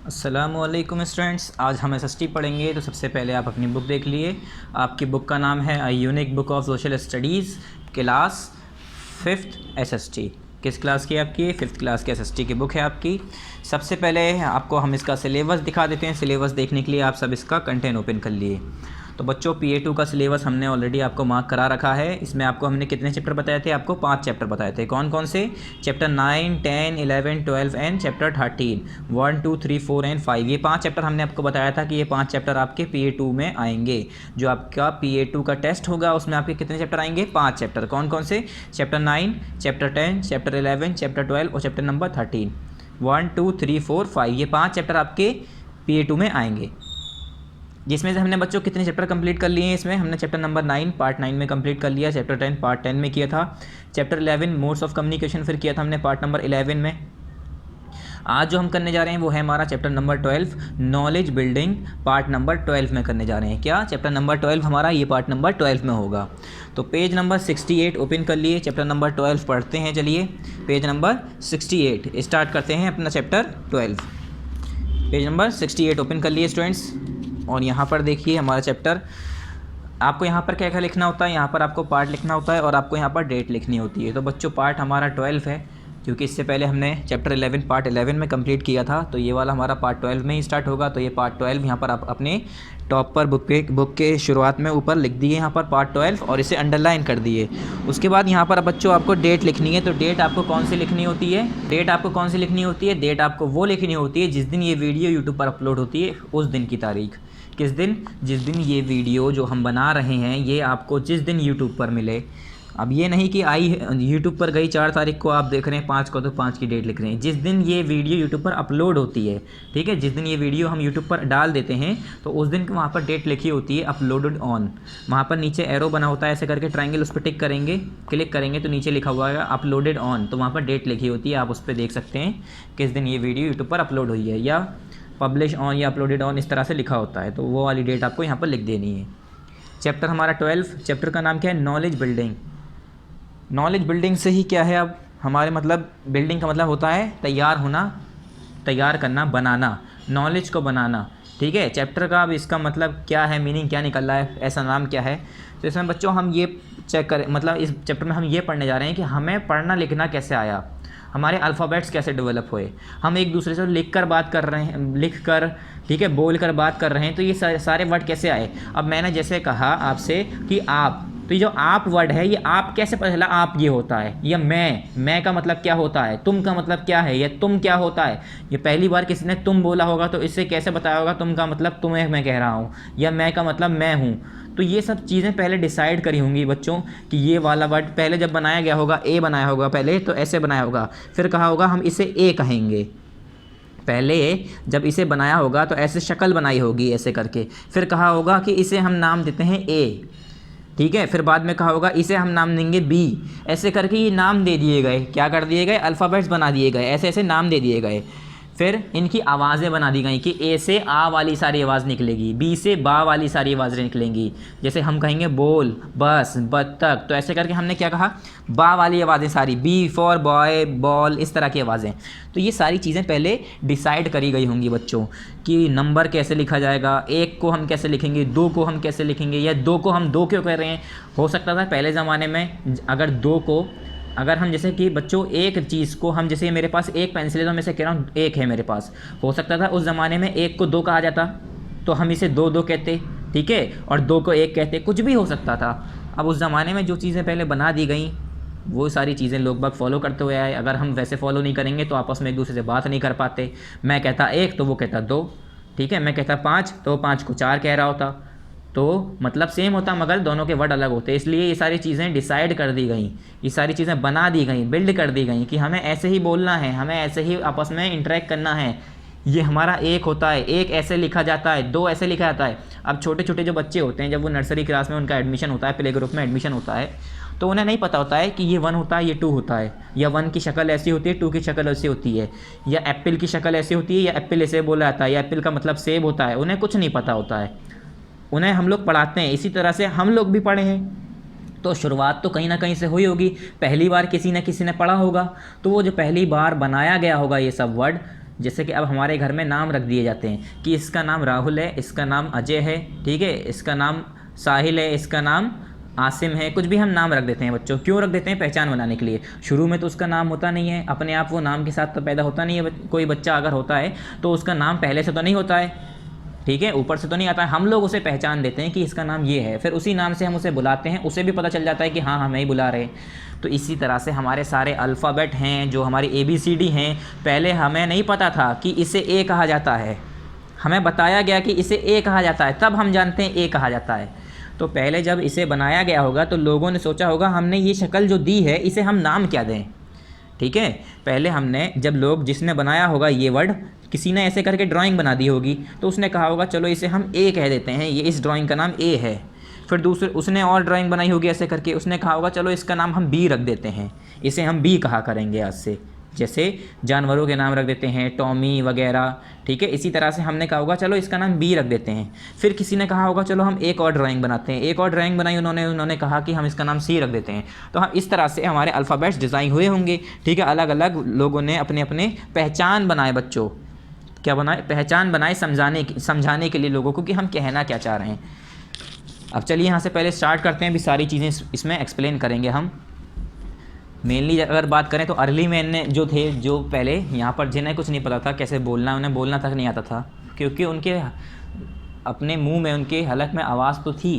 अस्सलामुअलैकुम स्टूडेंट्स, आज हम एसएसटी पढ़ेंगे। तो सबसे पहले आप अपनी बुक देख लिए। आपकी बुक का नाम है unique book of social studies, class 5th SST. किस क्लास की आपकी? 5th क्लास की एसएसटी की बुक है आपकी। सबसे पहले आपको हम इसका सिलेबस दिखा देते हैं। सिलेबस देखने के लिए आप सब इसका कंटेंट ओपन कर लिए। तो बच्चों, PA2 का सिलेबस हमने ऑलरेडी आपको मार्क करा रखा है। इसमें आपको हमने कितने चैप्टर बताए थे? आपको 5 चैप्टर बताए थे। कौन कौन से? Chapter 9, 10, 11, 12 and chapter 13, 1, 2, 3, 4 and 5। ये 5 चैप्टर हमने आपको बताया था कि ये 5 चैप्टर आपके PA2 में आएंगे। जो आपका PA2 का टेस्ट होगा उसमें आपके कितने चैप्टर आएंगे? 5 चैप्टर। कौन कौन से? चैप्टर 9, चैप्टर 10, चैप्टर 11, चैप्टर 12 और चैप्टर नंबर 13। 1, 2, 3, 4, 5 ये 5 चैप्टर आपके PA2 में आएंगे। जिसमें से हमने बच्चों कितने चैप्टर कंप्लीट कर लिए हैं? इसमें हमने चैप्टर नंबर 9 पार्ट 9 में कंप्लीट कर लिया, चैप्टर 10 पार्ट 10 में किया था, चैप्टर 11 मोड्स ऑफ कम्युनिकेशन फिर किया था हमने पार्ट नंबर 11 में। आज जो हम करने जा रहे हैं वो है हमारा chapter number 12 knowledge building, part number 12 में करने जा रहे हैं। क्या? चैप्टर नंबर 12 हमारा ये पार्ट नंबर 12 में होगा। तो पेज नंबर 68 ओपन कर लिए, चैप्टर नंबर 12 पढ़ते हैं। चलिए पेज नंबर 68 स्टार्ट करते हैं अपना चैप्टर 12। पेज नंबर 68 ओपन कर लिए स्टूडेंट्स। और यहाँ पर देखिए हमारा चैप्टर, आपको यहाँ पर क्या क्या लिखना होता है? यहाँ पर आपको पार्ट लिखना होता है और आपको यहाँ पर डेट लिखनी होती है। तो बच्चों पार्ट हमारा 12 है, क्योंकि इससे पहले हमने चैप्टर 11 पार्ट 11 में कंप्लीट किया था। तो ये वाला हमारा पार्ट 12 में ही स्टार्ट होगा। तो ये पार्ट 12 यहाँ पर आप अपने टॉप पर बुक के शुरुआत में ऊपर लिख दिए यहाँ पर पार्ट 12 और इसे अंडरलाइन कर दिए। उसके बाद यहाँ पर बच्चों आपको डेट लिखनी है। तो डेट आपको कौन सी लिखनी होती है? डेट आपको कौन सी लिखनी होती है? डेट आपको वो लिखनी होती है जिस दिन ये वीडियो यूट्यूब पर अपलोड होती है, उस दिन की तारीख। किस दिन? जिस दिन ये वीडियो जो हम बना रहे हैं ये आपको जिस दिन यूट्यूब पर मिले। अब ये नहीं कि आई यूट्यूब पर गई 4 तारीख को आप देख रहे हैं 5 को, तो 5 की डेट लिख रहे हैं। जिस दिन ये वीडियो यूट्यूब पर अपलोड होती है, ठीक है, जिस दिन ये वीडियो हम यूट्यूब पर डाल देते हैं तो उस दिन वहाँ पर डेट लिखी होती है अपलोडेड ऑन। वहाँ पर नीचे एरो बना होता है ऐसे करके ट्रायंगल, उस पर टिक करेंगे, क्लिक करेंगे तो नीचे लिखा हुआ है अपलोडेड ऑन। तो वहाँ पर डेट लिखी होती है, आप उस पर देख सकते हैं किस दिन ये वीडियो यूट्यूब पर अपलोड हुई है, या पब्लिश ऑन या अपलोडेड ऑन इस तरह से लिखा होता है। तो वो वाली डेट आपको यहाँ पर लिख देनी है। चैप्टर हमारा 12, चैप्टर का नाम क्या है? Knowledge building. नॉलेज बिल्डिंग से ही क्या है? अब हमारे मतलब बिल्डिंग का मतलब होता है तैयार होना, तैयार करना, बनाना, नॉलेज को बनाना, ठीक है। चैप्टर का अब इसका मतलब क्या है, मीनिंग क्या निकल रहा है, ऐसा नाम क्या है? तो इसमें बच्चों हम ये चेक करें, मतलब इस चैप्टर में हम ये पढ़ने जा रहे हैं कि हमें पढ़ना लिखना कैसे आया, हमारे अल्फ़ाबेट्स कैसे डेवलप हुए, हम एक दूसरे से लिख कर बात कर रहे हैं, लिख कर, ठीक है, बोल कर बात कर रहे हैं, तो ये सारे वर्ड कैसे आए। अब मैंने जैसे कहा आपसे कि आप, तो ये जो आप वर्ड है ये आप कैसे पता चला आप ये होता है, या मैं का मतलब क्या होता है, तुम का मतलब क्या है, या तुम क्या होता है। ये पहली बार किसी ने तुम बोला होगा तो इससे कैसे बताया होगा तुम का मतलब तुम्हें मैं कह रहा हूँ, या मैं का मतलब मैं हूँ। तो ये सब चीज़ें पहले डिसाइड करी होंगी बच्चों कि ये वाला वर्ड पहले जब बनाया गया होगा, ए बनाया होगा पहले, तो ऐसे बनाया होगा, फिर कहा होगा हम इसे ए कहेंगे। पहले जब इसे बनाया होगा तो ऐसे शक्ल बनाई होगी ऐसे करके, फिर कहा होगा कि इसे हम नाम देते हैं ए, ठीक है, फिर बाद में कहा होगा इसे हम नाम देंगे बी। ऐसे करके ये नाम दे दिए गए, क्या कर दिए गए? अल्फ़ाबेट्स बना दिए गए, ऐसे ऐसे नाम दे दिए गए। फिर इनकी आवाज़ें बना दी गई कि ए से आ वाली सारी आवाज़ निकलेगी, बी से बा वाली सारी आवाज़ें निकलेंगी। जैसे हम कहेंगे बोल, बस, बत्तख, तो ऐसे करके हमने क्या कहा? बा वाली आवाज़ें सारी, बी फॉर बॉय, बॉल, इस तरह की आवाज़ें। तो ये सारी चीज़ें पहले डिसाइड करी गई होंगी बच्चों कि नंबर कैसे लिखा जाएगा, 1 को हम कैसे लिखेंगे, 2 को हम कैसे लिखेंगे, या 2 को हम 2 क्यों कह रहे हैं। हो सकता था पहले ज़माने में अगर 2 को, अगर हम जैसे कि बच्चों एक चीज़ को हम, जैसे मेरे पास एक पेंसिल है तो मैं इसे कह रहा हूँ 1 है मेरे पास, हो सकता था उस ज़माने में 1 को 2 कहा जाता तो हम इसे 2 2 कहते, ठीक है, और 2 को 1 कहते, कुछ भी हो सकता था। अब उस ज़माने में जो चीज़ें पहले बना दी गई वो सारी चीज़ें लोग बाग फॉलो करते हुए आए। अगर हम वैसे फॉलो नहीं करेंगे तो आपस में एक दूसरे से बात नहीं कर पाते। मैं कहता 1 तो वो कहता 2, ठीक है, मैं कहता 5 तो 5 को 4 कह रहा होता, तो मतलब सेम होता मगर दोनों के वर्ड अलग होते। इसलिए ये सारी चीज़ें डिसाइड कर दी गई, ये सारी चीज़ें बना दी गई, बिल्ड कर दी गई कि हमें ऐसे ही बोलना है, हमें ऐसे ही आपस में इंटरेक्ट करना है। ये हमारा 1 होता है, 1 ऐसे लिखा जाता है, 2 ऐसे लिखा जाता है। अब छोटे छोटे जो बच्चे होते हैं, जब वो नर्सरी क्लास में उनका एडमिशन होता है, प्ले ग्रुप में एडमिशन होता है, तो उन्हें नहीं पता होता है कि ये 1 होता है, ये 2 होता है, या 1 की शक्ल ऐसी होती है, 2 की शक्ल ऐसी होती है, या एप्पल की शक्ल ऐसी होती है, या एप्पल ऐसे बोला जाता है, या एप्पल का मतलब सेब होता है। उन्हें कुछ नहीं पता होता है, उन्हें हम लोग पढ़ाते हैं। इसी तरह से हम लोग भी पढ़े हैं, तो शुरुआत तो कहीं ना कहीं से हुई होगी, पहली बार किसी न किसी ने पढ़ा होगा, तो वो जो पहली बार बनाया गया होगा ये सब वर्ड, जैसे कि अब हमारे घर में नाम रख दिए जाते हैं कि इसका नाम राहुल है, इसका नाम अजय है, ठीक है, इसका नाम साहिल है, इसका नाम आसिम है, कुछ भी हम नाम रख देते हैं बच्चों। क्यों रख देते हैं? पहचान बनाने के लिए। शुरू में तो उसका नाम होता नहीं है, अपने आप वो नाम के साथ तो पैदा होता नहीं है। कोई बच्चा अगर होता है तो उसका नाम पहले से तो नहीं होता है, ठीक है, ऊपर से तो नहीं आता है। हम लोग उसे पहचान देते हैं कि इसका नाम ये है, फिर उसी नाम से हम उसे बुलाते हैं, उसे भी पता चल जाता है कि हाँ हमें ही बुला रहे। तो इसी तरह से हमारे सारे अल्फ़ाबेट हैं, जो हमारी ABCD हैं, पहले हमें नहीं पता था कि इसे ए कहा जाता है, हमें बताया गया कि इसे ए कहा जाता है, तब हम जानते हैं ए कहा जाता है। तो पहले जब इसे बनाया गया होगा तो लोगों ने सोचा होगा हमने ये शक्ल जो दी है इसे हम नाम क्या दें, ठीक है। पहले हमने जब लोग जिसने बनाया होगा ये वर्ड, किसी ने ऐसे करके ड्राइंग बना दी होगी तो उसने कहा होगा चलो इसे हम ए कह देते हैं, ये इस ड्राइंग का नाम ए है। फिर दूसरे उसने और ड्राइंग बनाई होगी ऐसे करके, उसने कहा होगा चलो इसका नाम हम बी रख देते हैं, इसे हम बी कहा करेंगे आज से। जैसे जानवरों के नाम रख देते हैं टॉमी वगैरह, ठीक है। इसी तरह से हमने कहा होगा चलो इसका नाम बी रख देते हैं। फिर किसी ने कहा होगा चलो हम एक और ड्राइंग बनाते हैं, एक और ड्राइंग बनाई उन्होंने कहा कि हम इसका नाम सी रख देते हैं। तो हम इस तरह से हमारे अल्फ़ाबेट्स डिज़ाइन हुए होंगे, ठीक है। अलग अलग लोगों ने अपने अपने पहचान बनाए बच्चों, क्या बनाए? पहचान बनाए समझाने के लिए लोगों को कि हम कहना क्या चाह रहे हैं। अब चलिए यहाँ से पहले स्टार्ट करते हैं, भी सारी चीज़ें इसमें एक्सप्लेन करेंगे हम। मेनली अगर बात करें तो अर्ली मैन ने जो थे, जो पहले यहाँ पर जिन्हें कुछ नहीं पता था कैसे बोलना, उन्हें बोलना तक नहीं आता था, क्योंकि उनके अपने मुंह में, उनके हलक में आवाज़ तो थी,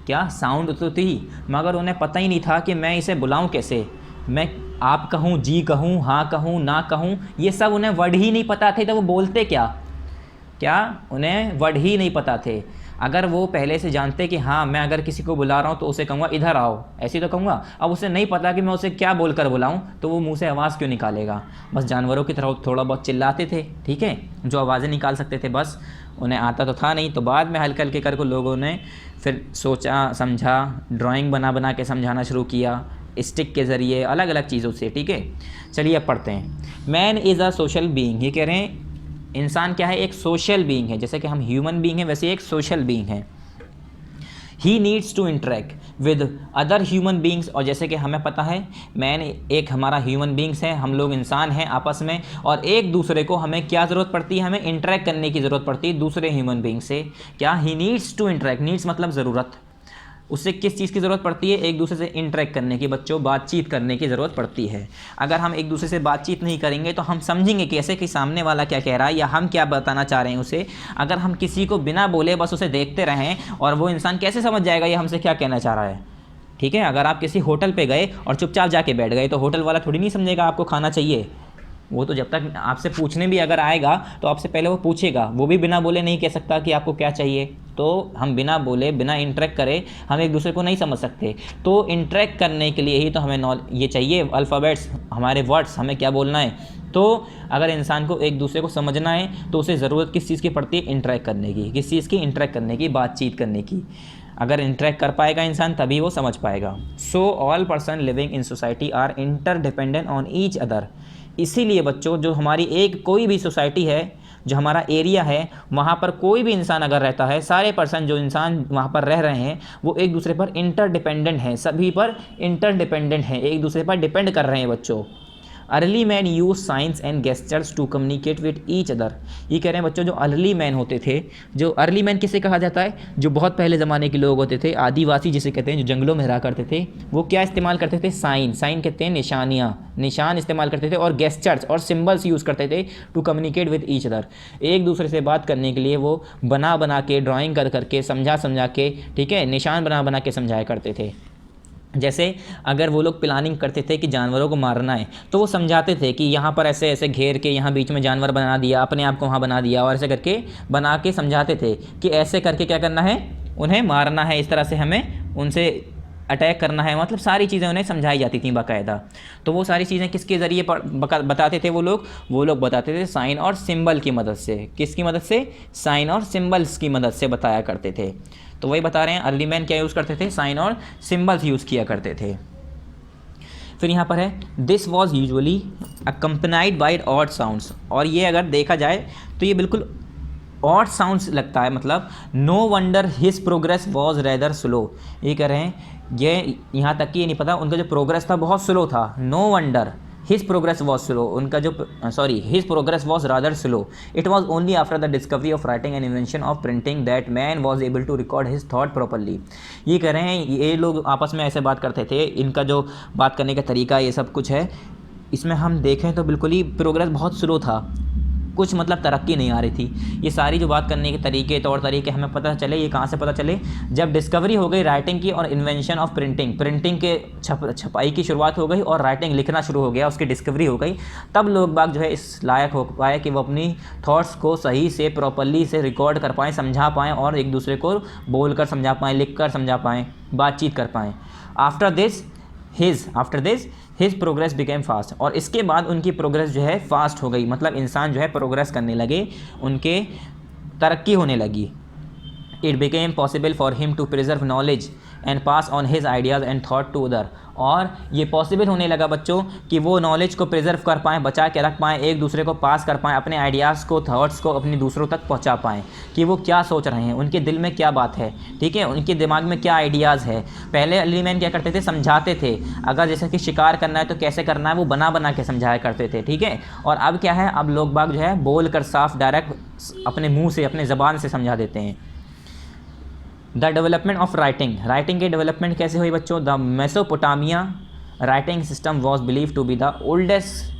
क्या साउंड तो थी, मगर उन्हें पता ही नहीं था कि मैं इसे बुलाऊं कैसे। मैं आप कहूँ, जी कहूँ, हाँ कहूँ, ना कहूँ, ये सब उन्हें वर्ड ही नहीं पता थे। तो वो बोलते क्या उन्हें वर्ड ही नहीं पता थे। अगर वो पहले से जानते कि हाँ मैं अगर किसी को बुला रहा हूँ तो उसे कहूँगा इधर आओ, ऐसे तो कहूँगा। अब उसे नहीं पता कि मैं उसे क्या बोलकर बुलाऊँ, तो वो मुंह से आवाज़ क्यों निकालेगा। बस जानवरों की तरह थोड़ा बहुत चिल्लाते थे, ठीक है, जो आवाज़ें निकाल सकते थे, बस उन्हें आता तो था नहीं। तो बाद में हल्के हल्के करके लोगों ने फिर सोचा समझा, ड्राइंग बना के समझाना शुरू किया, स्टिक के ज़रिए, अलग अलग चीज़ों से, ठीक है। चलिए अब पढ़ते हैं। Man is a social being, ये कह रहे हैं इंसान क्या है? एक सोशल बीइंग है। जैसे कि हम ह्यूमन बीइंग है, वैसे एक सोशल बीइंग है। He needs to interact with other human beings, और जैसे कि हमें पता है मैन एक हमारा ह्यूमन बींग्स है, हम लोग इंसान हैं आपस में, और एक दूसरे को हमें क्या ज़रूरत पड़ती है? हमें इंटरेक्ट करने की ज़रूरत पड़ती है दूसरे ह्यूमन बींग से। क्या? He needs to interact, needs मतलब ज़रूरत, उससे किस चीज़ की ज़रूरत पड़ती है? एक दूसरे से इंटरेक्ट करने की, बच्चों बातचीत करने की ज़रूरत पड़ती है। अगर हम एक दूसरे से बातचीत नहीं करेंगे तो हम समझेंगे कैसे कि सामने वाला क्या कह रहा है या हम क्या बताना चाह रहे हैं उसे। अगर हम किसी को बिना बोले बस उसे देखते रहें, और वो इंसान कैसे समझ जाएगा ये हमसे क्या कहना चाह रहा है, ठीक है। अगर आप किसी होटल पे गए और चुपचाप जाके बैठ गए तो होटल वाला थोड़ी नहीं समझेगा आपको खाना चाहिए। वो तो जब तक आपसे पूछने भी अगर आएगा तो आपसे पहले वो पूछेगा, वो भी बिना बोले नहीं कह सकता कि आपको क्या चाहिए। तो हम बिना बोले, बिना इंटरेक्ट करे हम एक दूसरे को नहीं समझ सकते। तो इंटरेक्ट करने के लिए ही तो हमें ये चाहिए अल्फ़ाबेट्स, हमारे वर्ड्स, हमें क्या बोलना है। तो अगर इंसान को एक दूसरे को समझना है तो उसे ज़रूरत किस चीज़ की पड़ती है? इंटरेक्ट करने की। किस चीज़ की? इंटरेक्ट करने की, बातचीत करने की। अगर इंटरेक्ट कर पाएगा इंसान तभी वो समझ पाएगा। So all person living in society are interdependent on each other. इसीलिए बच्चों जो हमारी एक कोई भी सोसाइटी है, जो हमारा एरिया है, वहाँ पर कोई भी इंसान अगर रहता है, सारे पर्सन जो इंसान वहाँ पर रह रहे हैं वो एक दूसरे पर इंटरडिपेंडेंट हैं, सभी पर इंटरडिपेंडेंट हैं, एक दूसरे पर डिपेंड कर रहे हैं बच्चों। Early man use signs and gestures to communicate with each other. ये कह रहे हैं बच्चों जो अर्ली मैन होते थे, जो अर्ली मैन किसे कहा जाता है? जो बहुत पहले ज़माने के लोग होते थे, आदिवासी जिसे कहते हैं, जो जंगलों में रहा करते थे, वो क्या इस्तेमाल करते थे? साइन कहते हैं निशानियाँ, निशान इस्तेमाल करते थे, और गेस्चर्स और सिम्बल्स यूज़ करते थे to communicate with each other. एक दूसरे से बात करने के लिए वो बना के, ड्राइंग करके, समझा के, ठीक है, निशान बना के समझाया करते थे। जैसे अगर वो लोग प्लानिंग करते थे कि जानवरों को मारना है तो वो समझाते थे कि यहाँ पर ऐसे ऐसे घेर के, यहाँ बीच में जानवर बना दिया, अपने आप को वहाँ बना दिया, और ऐसे करके बना के समझाते थे कि ऐसे करके क्या करना है, उन्हें मारना है, इस तरह से हमें उनसे अटैक करना है। मतलब सारी चीज़ें उन्हें समझाई जाती थी बाकायदा। तो वो सारी चीज़ें किसके ज़रिए बताते थे? वो लोग बताते थे साइन और सिंबल की मदद से। किसकी मदद से? साइन और सिंबल्स की मदद से बताया करते थे। तो वही बता रहे हैं, अर्ली मैन क्या यूज़ करते थे? साइन और सिंबल्स यूज़ किया करते थे। फिर यहाँ पर है this was usually accompanied by odd sounds, और ये अगर देखा जाए तो ये बिल्कुल ऑड साउंड्स लगता है। मतलब no wonder his progress was rather slow. ये कह रहे हैं ये यहाँ तक कि ये नहीं पता उनका जो प्रोग्रेस था बहुत स्लो था। No wonder his progress was slow, उनका जो his progress was rather slow, it was only after the discovery of writing and invention of printing that man was able to record his thought properly. ये कह रहे हैं ये लोग आपस में ऐसे बात करते थे, इनका जो बात करने का तरीका ये सब कुछ है, इसमें हम देखें तो बिल्कुल ही प्रोग्रेस बहुत स्लो था, कुछ मतलब तरक्की नहीं आ रही थी। ये सारी जो बात करने के तरीके तौर तरीके हमें पता चले, ये कहाँ से पता चले, जब डिस्कवरी हो गई राइटिंग की और इन्वेंशन ऑफ प्रिंटिंग, प्रिंटिंग के छपाई की शुरुआत हो गई और राइटिंग लिखना शुरू हो गया, उसकी डिस्कवरी हो गई, तब लोग बाग जो है इस लायक हो पाए कि वो अपनी थॉट्स को सही से प्रॉपरली से रिकॉर्ड कर पाएँ, समझा पाएँ और एक दूसरे को बोल कर समझा पाएँ, लिख कर समझा पाएँ, बातचीत कर पाएँ। After this his progress became fast, और इसके बाद उनकी प्रोग्रेस जो है फास्ट हो गई, मतलब इंसान जो है प्रोग्रेस करने लगे, उनके तरक्की होने लगी। It became possible for him to preserve knowledge and pass on his ideas and thought to other, और ये पॉसिबल होने लगा बच्चों कि वो नॉलेज को प्रिजर्व कर पाएँ, बचा के रख पाएँ, एक दूसरे को पास कर पाएँ, अपने आइडियाज़ को, थॉट्स को अपनी दूसरों तक पहुंचा पाएँ कि वो क्या सोच रहे हैं, उनके दिल में क्या बात है, ठीक है, उनके दिमाग में क्या आइडियाज़ है। पहले अर्ली मैन क्या करते थे, समझाते थे, अगर जैसे कि शिकार करना है तो कैसे करना है वो बना बना के समझाया करते थे, ठीक है। और अब क्या है, अब लोग बाग जो है बोल कर साफ डायरेक्ट अपने मुँह से, अपने ज़बान से समझा देते हैं। द डेवलपमेंट ऑफ राइटिंग की डेवलपमेंट कैसे हुई बच्चों। The Mesopotamia writing system was believe to be the oldest,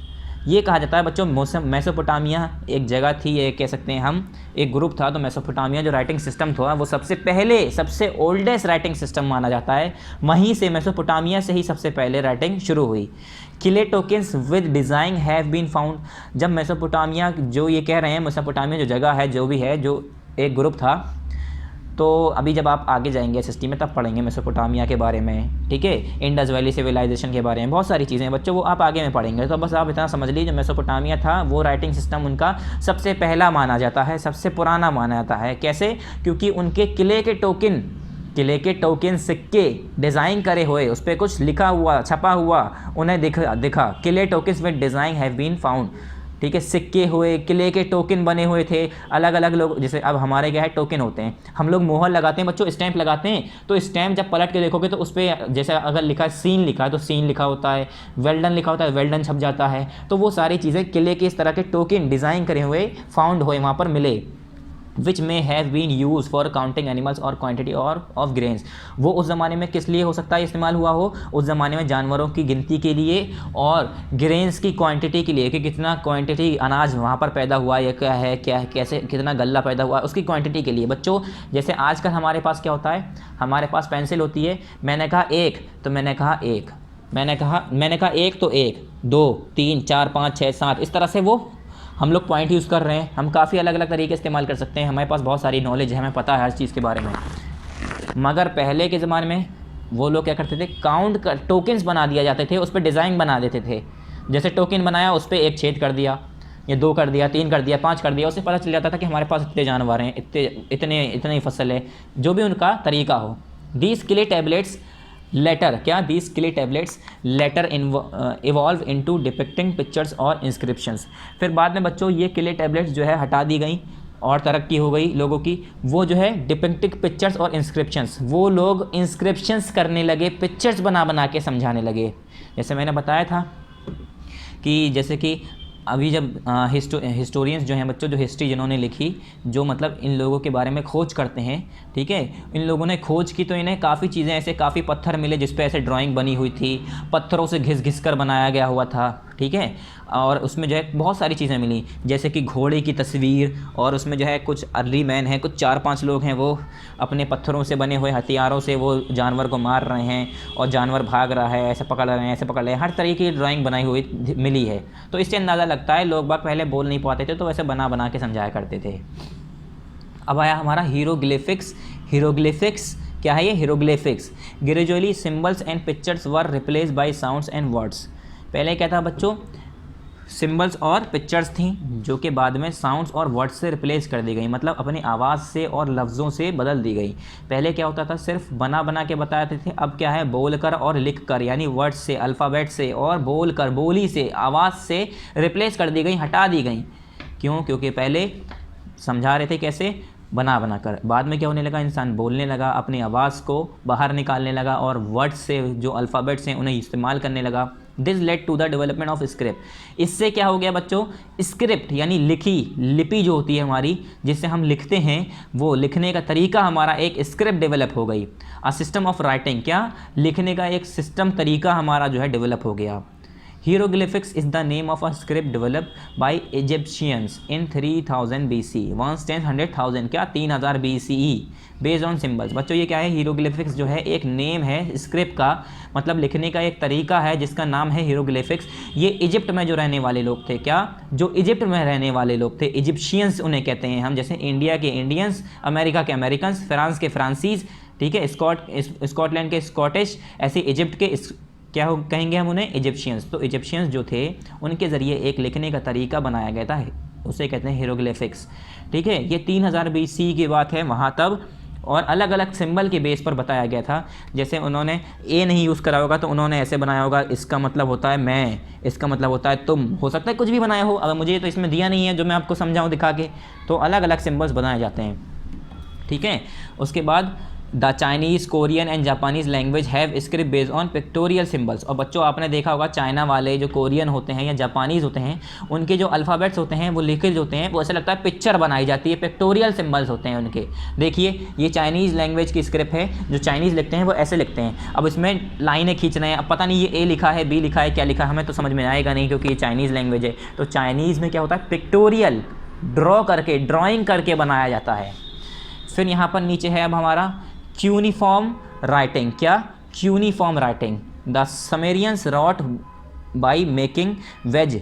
ये कहा जाता है बच्चों मेसोपोटामिया एक जगह थी, ये कह सकते हैं हम, एक ग्रुप था, तो मेसोपोटामिया जो राइटिंग सिस्टम था वो सबसे ओल्डेस्ट राइटिंग सिस्टम माना जाता है, वहीं से मेसोपोटामिया से ही सबसे पहले राइटिंग शुरू हुई। Clay tokens with design have been found, जब मेसोपोटामिया जो ये कह रहे हैं, मेसोपोटामिया जो जगह है, जो भी है, जो एक ग्रुप था, तो अभी जब आप आगे जाएंगे एसएसटी में तब पढ़ेंगे मेसोपोटामिया के बारे में, ठीक है, इंडस वैली सिविलाइजेशन के बारे में, बहुत सारी चीज़ें बच्चों वो आप आगे में पढ़ेंगे। तो बस आप इतना समझ लीजिए, जो मेसोपोटामिया था वो राइटिंग सिस्टम उनका सबसे पहला माना जाता है, सबसे पुराना माना जाता है। कैसे, क्योंकि उनके किले के टोकन सिक्के डिज़ाइन करे हुए, उस पर कुछ लिखा हुआ, छपा हुआ उन्हें दिखा। Clay tokens with design have been found, ठीक है, सिक्के हुए, किले के टोकन बने हुए थे, अलग अलग लोग, जैसे अब हमारे क्या है टोकन होते हैं, हम लोग मोहर लगाते हैं बच्चों, स्टैंप लगाते हैं, तो स्टैंप जब पलट के देखोगे तो उस पर जैसे अगर लिखा है सीन लिखा है तो सीन लिखा होता है, वेल डन लिखा होता है वेल डन छप जाता है। तो वो सारी चीज़ें किले के इस तरह के टोकन डिज़ाइन करे हुए फाउंड हुए, वहाँ पर मिले, which may have been use for counting animals और क्वांटिटी और ऑफ ग्रेन्स। वो उस ज़माने में किस लिए हो सकता है इस्तेमाल हुआ हो, उस ज़माने में जानवरों की गिनती के लिए और ग्रेन्स की क्वांटिटी के लिए, कि कितना क्वांटिटी अनाज वहाँ पर पैदा हुआ, या क्या है कैसे कितना गल्ला पैदा हुआ, उसकी क्वांटिटी के लिए। बच्चों जैसे आजकल हमारे पास क्या होता है, हमारे पास पेंसिल होती है, मैंने कहा एक तो मैंने कहा एक, मैंने कहा एक तो एक, 2 3 4 5 6 7, इस तरह से वो हम लोग पॉइंट यूज़ कर रहे हैं। हम काफ़ी अलग अलग तरीके इस्तेमाल कर सकते हैं, हमारे पास बहुत सारी नॉलेज है, हमें पता है हर चीज़ के बारे में। मगर पहले के ज़माने में वो लोग क्या करते थे, काउंट कर टोकन्स बना दिया जाते थे, उस पर डिज़ाइन बना देते थे। जैसे टोकन बनाया, उस पर एक छेद कर दिया, या 2 कर दिया, 3 कर दिया, 5 कर दिया, उससे पता चल जाता था कि हमारे पास इतने जानवर हैं, इतनी फसल है, जो भी उनका तरीका हो। These clay tablets later evolve into depicting pictures और इंस्क्रिप्शंस। फिर बाद में बच्चों ये क्ले टैबलेट्स जो है हटा दी गई और तरक्की हो गई लोगों की, वो जो है डिपिक्टिंग पिक्चर्स और इंस्क्रिप्शंस, वो लोग इंस्क्रिप्शंस करने लगे, पिक्चर्स बना के समझाने लगे। जैसे मैंने बताया था कि जैसे कि अभी जब हिस्टोरियंस जो हैं बच्चों, जो हिस्ट्री जिन्होंने लिखी, जो मतलब इन लोगों के बारे में खोज करते हैं, ठीक है, इन लोगों ने खोज की तो इन्हें काफ़ी चीज़ें ऐसे, काफ़ी पत्थर मिले जिस पे ऐसे ड्राइंग बनी हुई थी, पत्थरों से घिस कर बनाया गया हुआ था, ठीक है, और उसमें जो है बहुत सारी चीज़ें मिली, जैसे कि घोड़े की तस्वीर, और उसमें जो है कुछ अर्ली मैन हैं, कुछ 4-5 लोग हैं, वो अपने पत्थरों से बने हुए हथियारों से वो जानवर को मार रहे हैं, और जानवर भाग रहा है, ऐसे पकड़ रहे हैं, ऐसे पकड़ रहे हैं, हर तरीके की ड्राइंग बनाई हुई मिली है। तो इससे अंदाज़ा लगता है लोग बाग पहले बोल नहीं पाते थे, तो वैसे बना के समझाया करते थे। अब आया हमारा हीरोग्लिफिक्स क्या है ये, hieroglyphics gradually symbols and pictures were replaced by sounds and words. पहले क्या था बच्चों, सिंबल्स और पिक्चर्स थी, जो कि बाद में साउंड्स और वर्ड्स से रिप्लेस कर दी गई, मतलब अपनी आवाज़ से और लफ्ज़ों से बदल दी गई। पहले क्या होता था, सिर्फ बना के बताते थे, अब क्या है, बोलकर और लिखकर, यानी वर्ड्स से, अल्फ़ाबेट से और बोलकर, बोली से, आवाज़ से रिप्लेस कर दी गई, हटा दी गई। क्यों? क्योंकि पहले समझा रहे थे कैसे, बना कर, बाद में क्या होने लगा, इंसान बोलने लगा, अपनी आवाज़ को बाहर निकालने लगा और वर्ड्स से, जो अल्फ़ाबेट्स हैं उन्हें इस्तेमाल करने लगा, this led to the development of script. इससे क्या हो गया बच्चों, स्क्रिप्ट यानी लिपि जो होती है हमारी, जिससे हम लिखते हैं, वो लिखने का तरीका हमारा एक स्क्रिप्ट डेवलप हो गई। अ सिस्टम ऑफ राइटिंग, क्या लिखने का एक सिस्टम तरीका हमारा जो है डेवलप हो गया। Hieroglyphics is the name of a script developed by Egyptians in 3000 BC, 100,000 क्या 3000 BCE based on symbols। बच्चों ये क्या है, हीरोग्लिफिक्स जो है एक नेम है स्क्रिप्ट का, मतलब लिखने का एक तरीका है जिसका नाम है हीरोग्लिफिक्स। ये इजिप्ट में जो रहने वाले लोग थे, क्या जो इजिप्ट में रहने वाले लोग थे, इजिप्शियंस उन्हें कहते हैं हम, जैसे इंडिया के इंडियंस, अमेरिका के अमेरिकन्स, फ्रांस के फ्रांसीज, ठीक है, स्कॉटलैंड के स्कॉटिश, ऐसे इजिप्ट के क्या हो कहेंगे हम उन्हें, इजिप्शियंस। तो इजिप्शियंस जो थे उनके ज़रिए एक लिखने का तरीका बनाया गया था, उसे कहते हैं हीरोग्लिफिक्स। ठीक है, ये 3000 BC की बात है वहाँ तब, और अलग अलग सिंबल के बेस पर बताया गया था। जैसे उन्होंने ए नहीं यूज़ करा होगा तो उन्होंने ऐसे बनाया होगा, इसका मतलब होता है मैं, इसका मतलब होता है तुम, हो सकता है कुछ भी बनाया हो, अगर मुझे तो इसमें दिया नहीं है जो मैं आपको समझाऊँ दिखा के, तो अलग अलग सिम्बल्स बनाए जाते हैं। ठीक है, उसके बाद the Chinese, Korean and Japanese language have script based on pictorial symbols. और बच्चों आपने देखा होगा चाइना वाले जो कोरियन होते हैं या जापानीज़ होते हैं, उनके जो अल्फ़ाबेट्स होते हैं वो लिखे जो होते हैं वो ऐसा लगता है पिक्चर बनाई जाती है, पिक्टोरियल सिम्बल्स होते हैं उनके। देखिए ये चाइनीज़ लैंग्वेज की स्क्रिप्ट है, जो चाइनीज़ लिखते हैं वो ऐसे लिखते हैं। अब इसमें लाइनें खींच रहे हैं, अब पता नहीं ये ए लिखा है, बी लिखा है, क्या लिखा है, हमें तो समझ में आएगा नहीं क्योंकि ये चाइनीज़ लैंग्वेज है। तो चाइनीज़ में क्या होता है, पिक्टोरियल ड्राइंग करके बनाया जाता है। फिर यहाँ पर नीचे है अब हमारा क्यूनिफॉर्म राइटिंग, क्या cuneiform writing. The Sumerians wrote by making wedge,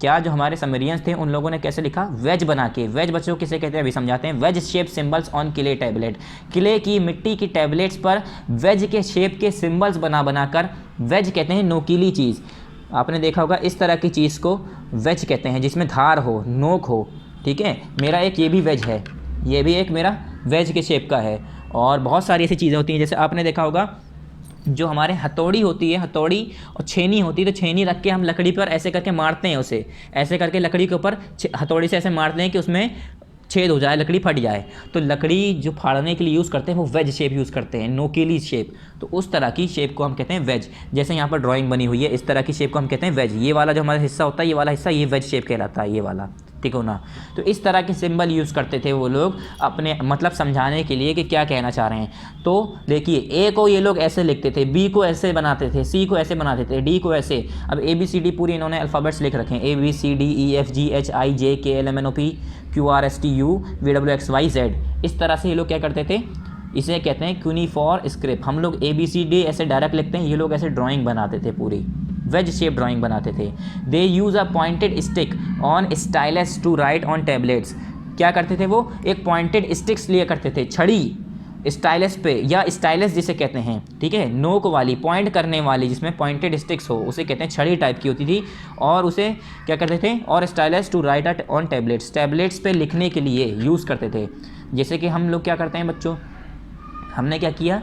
क्या जो हमारे समेरियंस थे उन लोगों ने कैसे लिखा, वेज बना के। वेज बच्चों किसे कहते हैं अभी समझाते हैं। Veg shape symbols on clay tablet, clay की मिट्टी की टैबलेट्स पर वेज के शेप के सिंबल्स बना कर, वेज कहते हैं नोकीली चीज़। आपने देखा होगा इस तरह की चीज़ को वेज कहते हैं जिसमें धार हो, नोक हो। ठीक है, मेरा एक ये भी वेज है, ये भी एक मेरा वेज के शेप का है। और बहुत सारी ऐसी चीज़ें होती हैं, जैसे आपने देखा होगा जो हमारे हथौड़ी होती है, हथौड़ी और छेनी होती है, तो छेनी रख के हम लकड़ी पर ऐसे करके मारते हैं, उसे ऐसे करके लकड़ी के ऊपर हथौड़ी से ऐसे मारते हैं कि उसमें छेद हो जाए, लकड़ी फट जाए। तो लकड़ी जो फाड़ने के लिए यूज़ करते हैं वो वेज शेप यूज़ करते हैं, नोकीली शेप। तो उस तरह की शेप को हम कहते हैं वेज। जैसे यहाँ पर ड्राइंग बनी हुई है, इस तरह की शेप को हम कहते हैं वेज। ये वाला जो हमारा हिस्सा होता है, ये वाला हिस्सा, ये वेज शेप कहलाता है, ये वाला, ठीक हो ना। तो इस तरह के सिंबल यूज़ करते थे वो लोग अपने मतलब समझाने के लिए कि क्या कहना चाह रहे हैं। तो देखिए ए को ये लोग ऐसे लिखते थे, बी को ऐसे बनाते थे, सी को ऐसे बनाते थे, डी को ऐसे। अब ABCD पूरी इन्होंने अल्फ़ाबेट्स लिख रखे हैं, ABCDEFGHIJKLMNOP QRSTU VWXYZ। इस तरह से ये लोग क्या करते थे, इसे कहते हैं क्यूनिफॉर्म स्क्रिप्ट। हम लोग ABCD ऐसे डायरेक्ट लिखते हैं, ये लोग ऐसे ड्राइंग बनाते थे, पूरी वेज शेप ड्राइंग बनाते थे। They use a pointed stick on stylus to write on tablets. क्या करते थे वो, एक पॉइंटेड स्टिक्स लिया करते थे, छड़ी स्टाइलस पे, या स्टाइलस जिसे कहते हैं, ठीक है, नोक वाली, पॉइंट करने वाली, जिसमें पॉइंटेड स्टिक्स हो, उसे कहते हैं छड़ी टाइप की होती थी। और उसे क्या करते थे, और stylus to write on tablets, tablets पे लिखने के लिए यूज़ करते थे। जैसे कि हम लोग क्या करते हैं बच्चों, हमने क्या किया,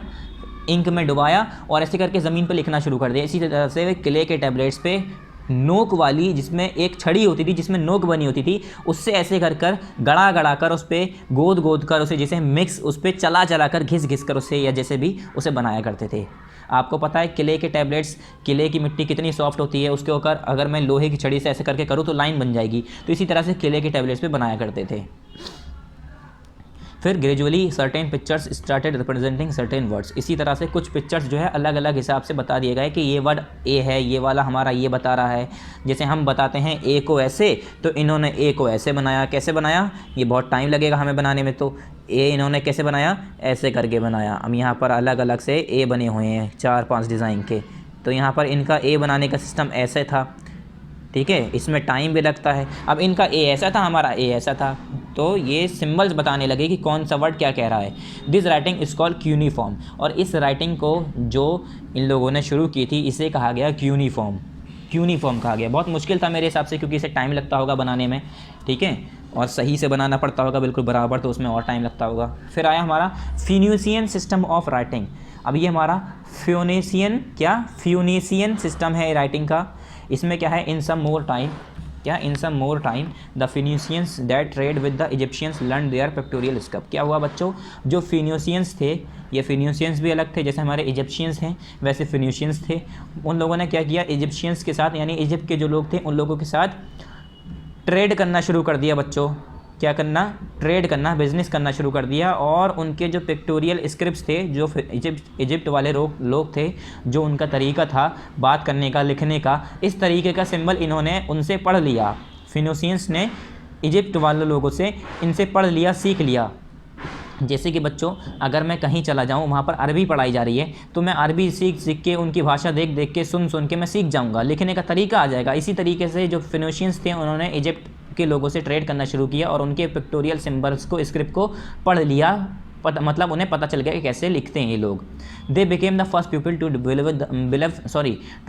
इंक में डुबाया और ऐसे करके ज़मीन पर लिखना शुरू कर दिया। इसी तरह से क्ले के टैबलेट्स पे नोक वाली, जिसमें एक छड़ी होती थी जिसमें नोक बनी होती थी, उससे ऐसे कर गड़ा कर उस पर गोद कर उसे जैसे मिक्स, उस पर चला कर घिस कर उसे, या जैसे भी उसे बनाया करते थे। आपको पता है क्ले के टैबलेट्स, क्ले की मिट्टी कितनी सॉफ्ट होती है, उसके ऊपर अगर मैं लोहे की छड़ी से ऐसे करके करूँ तो लाइन बन जाएगी। तो इसी तरह से क्ले के टैबलेट्स पे बनाया करते थे। फिर gradually certain pictures started representing certain words. इसी तरह से कुछ पिक्चर्स जो है अलग अलग हिसाब से बता दिए गए कि ये वर्ड ए है, ये वाला हमारा ये बता रहा है। जैसे हम बताते हैं ए को ऐसे, तो इन्होंने ए को ऐसे बनाया। कैसे बनाया, ये बहुत टाइम लगेगा हमें बनाने में, तो ए इन्होंने कैसे बनाया, ऐसे करके बनाया। अब यहाँ पर अलग अलग से ए बने हुए हैं 4-5 डिज़ाइन के। तो यहाँ पर इनका ए बनाने का सिस्टम ऐसे था, ठीक है, इसमें टाइम भी लगता है। अब इनका ए ऐसा था, हमारा ए ऐसा था, तो ये सिंबल्स बताने लगे कि कौन सा वर्ड क्या कह रहा है। This writing is called cuneiform. और इस राइटिंग को जो इन लोगों ने शुरू की थी इसे कहा गया क्यूनिफॉर्म कहा गया। बहुत मुश्किल था मेरे हिसाब से, क्योंकि इसे टाइम लगता होगा बनाने में, ठीक है, और सही से बनाना पड़ता होगा बिल्कुल बराबर, तो उसमें और टाइम लगता होगा। फिर आया हमारा फ्यूनेसियन सिस्टम ऑफ राइटिंग। अब ये हमारा फ्यूनेसियन सिस्टम है राइटिंग का। इसमें क्या है, इन सम मोर टाइम क्या in some more time the Phoenicians that trade with the Egyptians learn their pictorial skill. क्या हुआ बच्चों, जो फिनिशियंस थे, ये फिनिशियंस भी अलग थे, जैसे हमारे इजिप्शियंस हैं वैसे फिनिशियंस थे। उन लोगों ने क्या किया, इजिप्शियंस के साथ यानी इजिप्ट के जो लोग थे उन लोगों के साथ ट्रेड करना शुरू कर दिया बच्चों। क्या करना, ट्रेड करना, बिजनेस करना शुरू कर दिया। और उनके जो पिक्टोरियल स्क्रिप्ट्स थे, जो इजिप्ट वाले लोग थे, जो उनका तरीका था बात करने का, लिखने का, इस तरीके का सिंबल इन्होंने उनसे पढ़ लिया। फिनिशियंस ने इजिप्ट वाले लोगों से इनसे पढ़ लिया, सीख लिया। जैसे कि बच्चों अगर मैं कहीं चला जाऊँ, वहाँ पर अरबी पढ़ाई जा रही है, तो मैं अरबी सीख के, उनकी भाषा देख के, सुन के मैं सीख जाऊँगा, लिखने का तरीका आ जाएगा। इसी तरीके से जो फिनिशियंस थे उन्होंने इजिप्ट के लोगों से ट्रेड करना शुरू किया और उनके पिक्टोरियल सिंबल्स को, स्क्रिप्ट को पढ़ लिया। मतलब उन्हें पता चल गया कि कैसे लिखते हैं ये लोग। They became the first people to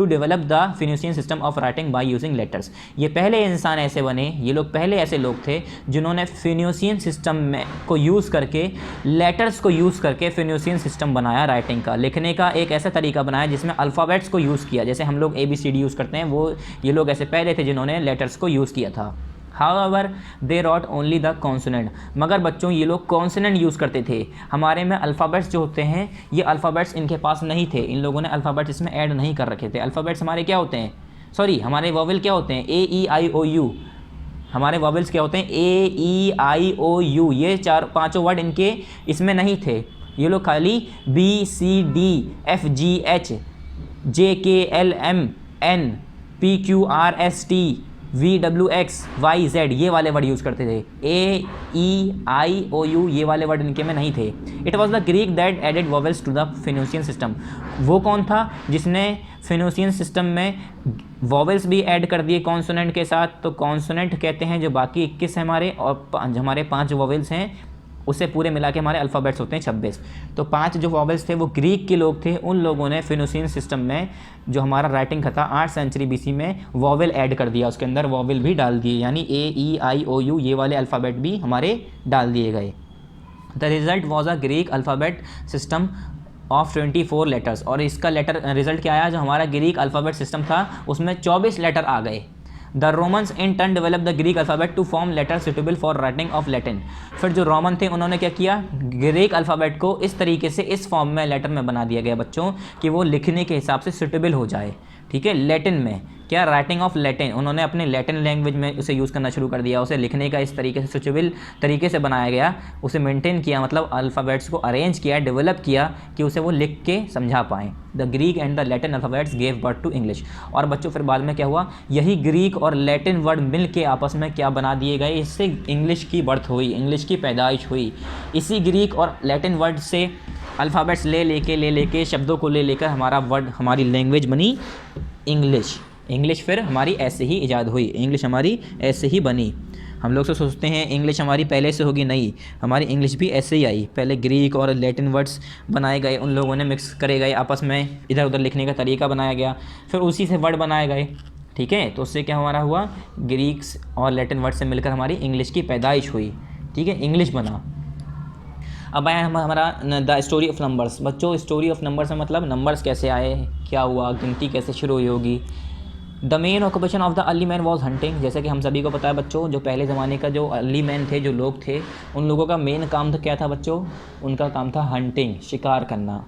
develop the Phoenician system of writing by using letters. ये पहले इंसान ऐसे बने, ये लोग पहले ऐसे लोग थे जिन्होंने फिनिशियन सिस्टम में को यूज़ करके, लेटर्स को यूज़ करके फिनिशियन सिस्टम बनाया राइटिंग का, लिखने का एक ऐसा तरीका बनाया जिसमें अल्फ़ाबेट्स को यूज़ किया। जैसे हम लोग ABCD यूज़ करते हैं, वो ये लोग ऐसे पहले थे जिन्होंने लेटर्स को यूज़ किया था। However, they wrote only the consonant। मगर बच्चों ये लोग कॉन्सोनेंट यूज़ करते थे। हमारे में अल्फ़ाबेट्स जो होते हैं, ये अल्फ़ाबेट्स इनके पास नहीं थे, इन लोगों ने अल्फ़ाबेट्स इसमें ऐड नहीं कर रखे थे। अल्फ़ाबेट्स हमारे क्या होते हैं, सॉरी हमारे वोवेल क्या होते हैं, AEIOU। हमारे वोवेल्स क्या होते हैं, AEIOU। ये पांचों वर्ड इनके इसमें नहीं थे। ये लोग खाली BCDFGH JKLMN PQRST VWXYZ ये वाले वर्ड यूज़ करते थे। AEIOU ये वाले वर्ड इनके में नहीं थे। It was the Greek that added vowels to the Phoenician system. वो कौन था जिसने फिनिशियन सिस्टम में वोवेल्स भी ऐड कर दिए कॉन्सोनेंट के साथ। तो कॉन्सोनेंट कहते हैं जो बाकी 21 हमारे, और हमारे 5 वोवेल्स हैं, उससे पूरे मिला के हमारे अल्फ़ाबेट्स होते हैं 26। तो 5 जो वोवेल्स थे वो ग्रीक के लोग थे। उन लोगों ने फिनिशियन सिस्टम में जो हमारा राइटिंग का था 8 सेंचुरी BC में वोवेल ऐड कर दिया, उसके अंदर वोवेल भी डाल दिए, यानी AEIOU ये वाले अल्फ़ाबेट भी हमारे डाल दिए गए। The result was a Greek alphabet system of 24 letters. और इसका रिज़ल्ट क्या आया, जो हमारा ग्रीक अल्फ़ाबेट सिस्टम था उसमें 24 लेटर आ गए। The Romans in turn develop the Greek alphabet to form letter suitable for writing of Latin. फिर जो रोमन थे उन्होंने क्या किया, ग्रीक अल्फ़ाबेट को इस तरीके से, इस फॉर्म में लेटर में बना दिया गया बच्चों कि वो लिखने के हिसाब से सुटेबल हो जाए। ठीक है, लैटिन में क्या, राइटिंग ऑफ लैटिन, उन्होंने अपने लैटिन लैंग्वेज में उसे यूज़ करना शुरू कर दिया। उसे लिखने का इस तरीके से सुटेबल तरीके से बनाया गया, उसे मेंटेन किया, मतलब अल्फ़ाबेट्स को अरेंज किया, डेवलप किया कि उसे वो लिख के समझा पाएँ। The Greek and the Latin alphabets gave birth to English. और बच्चों फिर बाद में क्या हुआ, यही ग्रीक और लैटिन वर्ड मिल के आपस में क्या बना दिए गए, इससे इंग्लिश की बर्थ हुई, इंग्लिश की पैदाइश हुई। इसी ग्रीक और लैटिन वर्ड से अल्फ़ाबेट्स ले लेके शब्दों को ले लेकर हमारा वर्ड, हमारी लैंग्वेज बनी इंग्लिश। इंग्लिश फिर हमारी ऐसे ही ईजाद हुई, इंग्लिश हमारी ऐसे ही बनी। हम लोग तो सोचते हैं इंग्लिश हमारी पहले से होगी, नहीं, हमारी इंग्लिश भी ऐसे ही आई। पहले ग्रीक और लैटिन वर्ड्स बनाए गए, उन लोगों ने मिक्स करे गए आपस में, इधर उधर लिखने का तरीका बनाया गया, फिर उसी से वर्ड बनाए गए। ठीक है, तो उससे क्या हमारा हुआ, ग्रीक्स और लैटिन वर्ड से मिलकर हमारी इंग्लिश की पैदाइश हुई। ठीक है, इंग्लिश बना। अब आया हमारा द स्टोरी ऑफ नंबर्स। बच्चों स्टोरी ऑफ नंबर्स में मतलब नंबर्स कैसे आए, क्या हुआ, गिनती कैसे शुरू हुई होगी। The main occupation of the early man was hunting. जैसे कि हम सभी को पता है बच्चों, जो पहले ज़माने का जो अर्ली मैन थे, जो लोग थे, उन लोगों का मेन काम था क्या था बच्चों, उनका काम था हंटिंग, शिकार करना।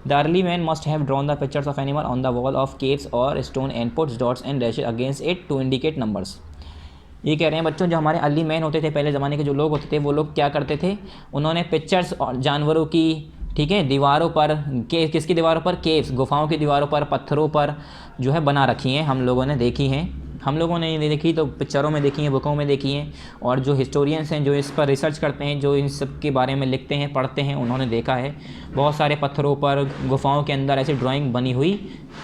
The early man must have drawn the pictures of animal on the wall of caves और stone and puts dots and dashes against it to indicate numbers. ये कह रहे हैं बच्चों, जो हमारे अर्ली मैन होते थे, पहले ज़माने के जो लोग होते थे, वो लोग क्या करते थे, उन्होंने पिक्चर्स और जानवरों की, ठीक है, दीवारों पर, किसकी दीवारों पर, केव्स, गुफाओं की दीवारों पर, पत्थरों पर जो है बना रखी हैं। हम लोगों ने देखी हैं, हम लोगों ने नहीं देखी तो पिक्चरों में देखी हैं, बुकों में देखी हैं। और जो हिस्टोरियंस हैं, जो इस पर रिसर्च करते हैं, जो इन सब के बारे में लिखते हैं, पढ़ते हैं, उन्होंने देखा है बहुत सारे पत्थरों पर, गुफाओं के अंदर ऐसी ड्राइंग बनी हुई